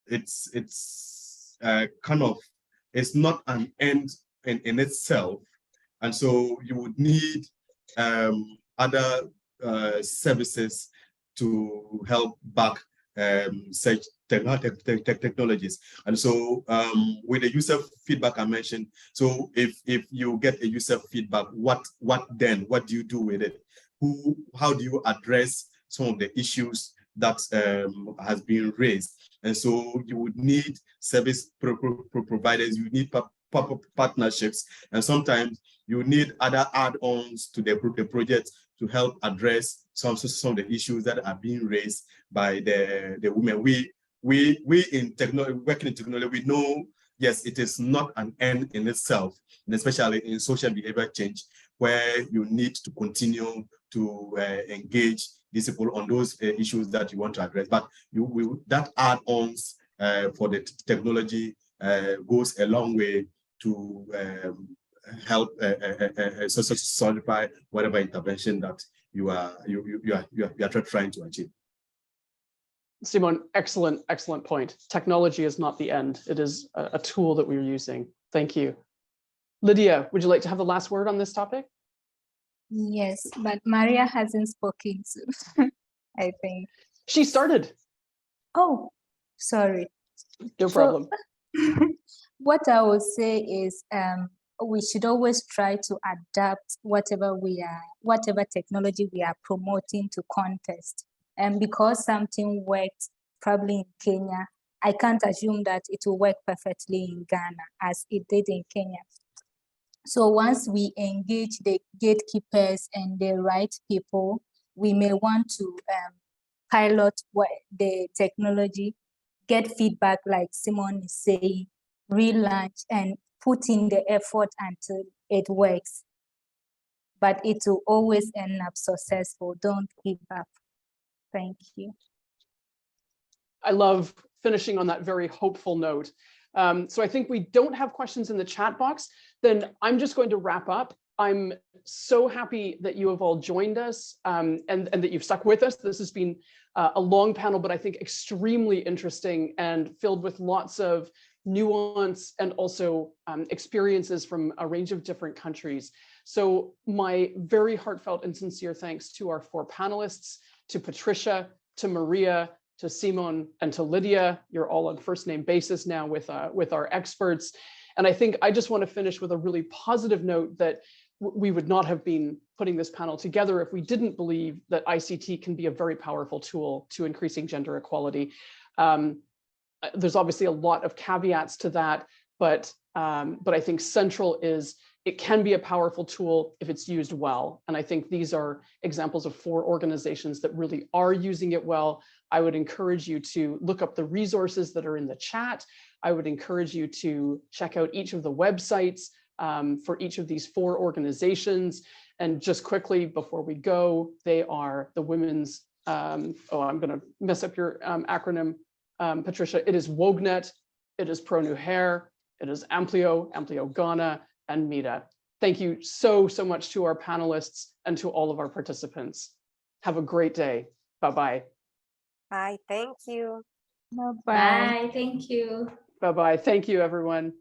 S4: it's kind of, it's not an end in itself. And so you would need other services to help back such technologies. And so with the user feedback I mentioned, so if you get a user feedback, what then? What do you do with it? How do you address some of the issues that has been raised? And so you would need service providers, you need partnerships, and sometimes you need other add-ons to the project to help address some of the issues that are being raised by the women. We in technology, working in technology, we know, yes, it is not an end in itself, and especially in social behavior change, where you need to continue to engage these people on those issues that you want to address. But that add-ons for the technology goes a long way to help solidify whatever intervention that you are trying to achieve.
S1: Simon, excellent point. Technology is not the end. It is a tool that we're using. Thank you. Lydia, would you like to have the last word on this topic?
S3: Yes, but Maria hasn't spoken, so I think.
S1: She started.
S3: Oh, sorry.
S1: No problem.
S3: What I would say is we should always try to adapt whatever technology we are promoting to context. And because something works probably in Kenya, I can't assume that it will work perfectly in Ghana as it did in Kenya. So once we engage the gatekeepers and the right people, we may want to pilot the technology, get feedback like Simon is saying, relaunch and put in the effort until it works. But it will always end up successful. Don't give up. Thank you.
S1: I love finishing on that very hopeful note. So I think we don't have questions in the chat box. Then I'm just going to wrap up. I'm so happy that you have all joined us and that you've stuck with us. This has been a long panel, but I think extremely interesting and filled with lots of nuance and also experiences from a range of different countries. So my very heartfelt and sincere thanks to our 4 panelists, to Patricia, to Maria, to Simon, and to Lydia. You're all on first name basis now with our experts. And I think I just want to finish with a really positive note that we would not have been putting this panel together if we didn't believe that ICT can be a very powerful tool to increasing gender equality. There's obviously a lot of caveats to that, but I think central is it can be a powerful tool if it's used well. And I think these are examples of 4 organizations that really are using it well. I would encourage you to look up the resources that are in the chat. I would encourage you to check out each of the websites for each of these 4 organizations. And just quickly before we go, they are the Women's I'm going to mess up your acronym, Patricia. It is WOGNET, it is ProNuHair, it is Amplio Ghana, and MEDA. Thank you so much to our panelists and to all of our participants. Have a great day. Bye-bye.
S5: Bye. Thank you.
S3: Bye-bye.
S2: Bye. Thank you.
S1: Bye-bye. Thank you, everyone.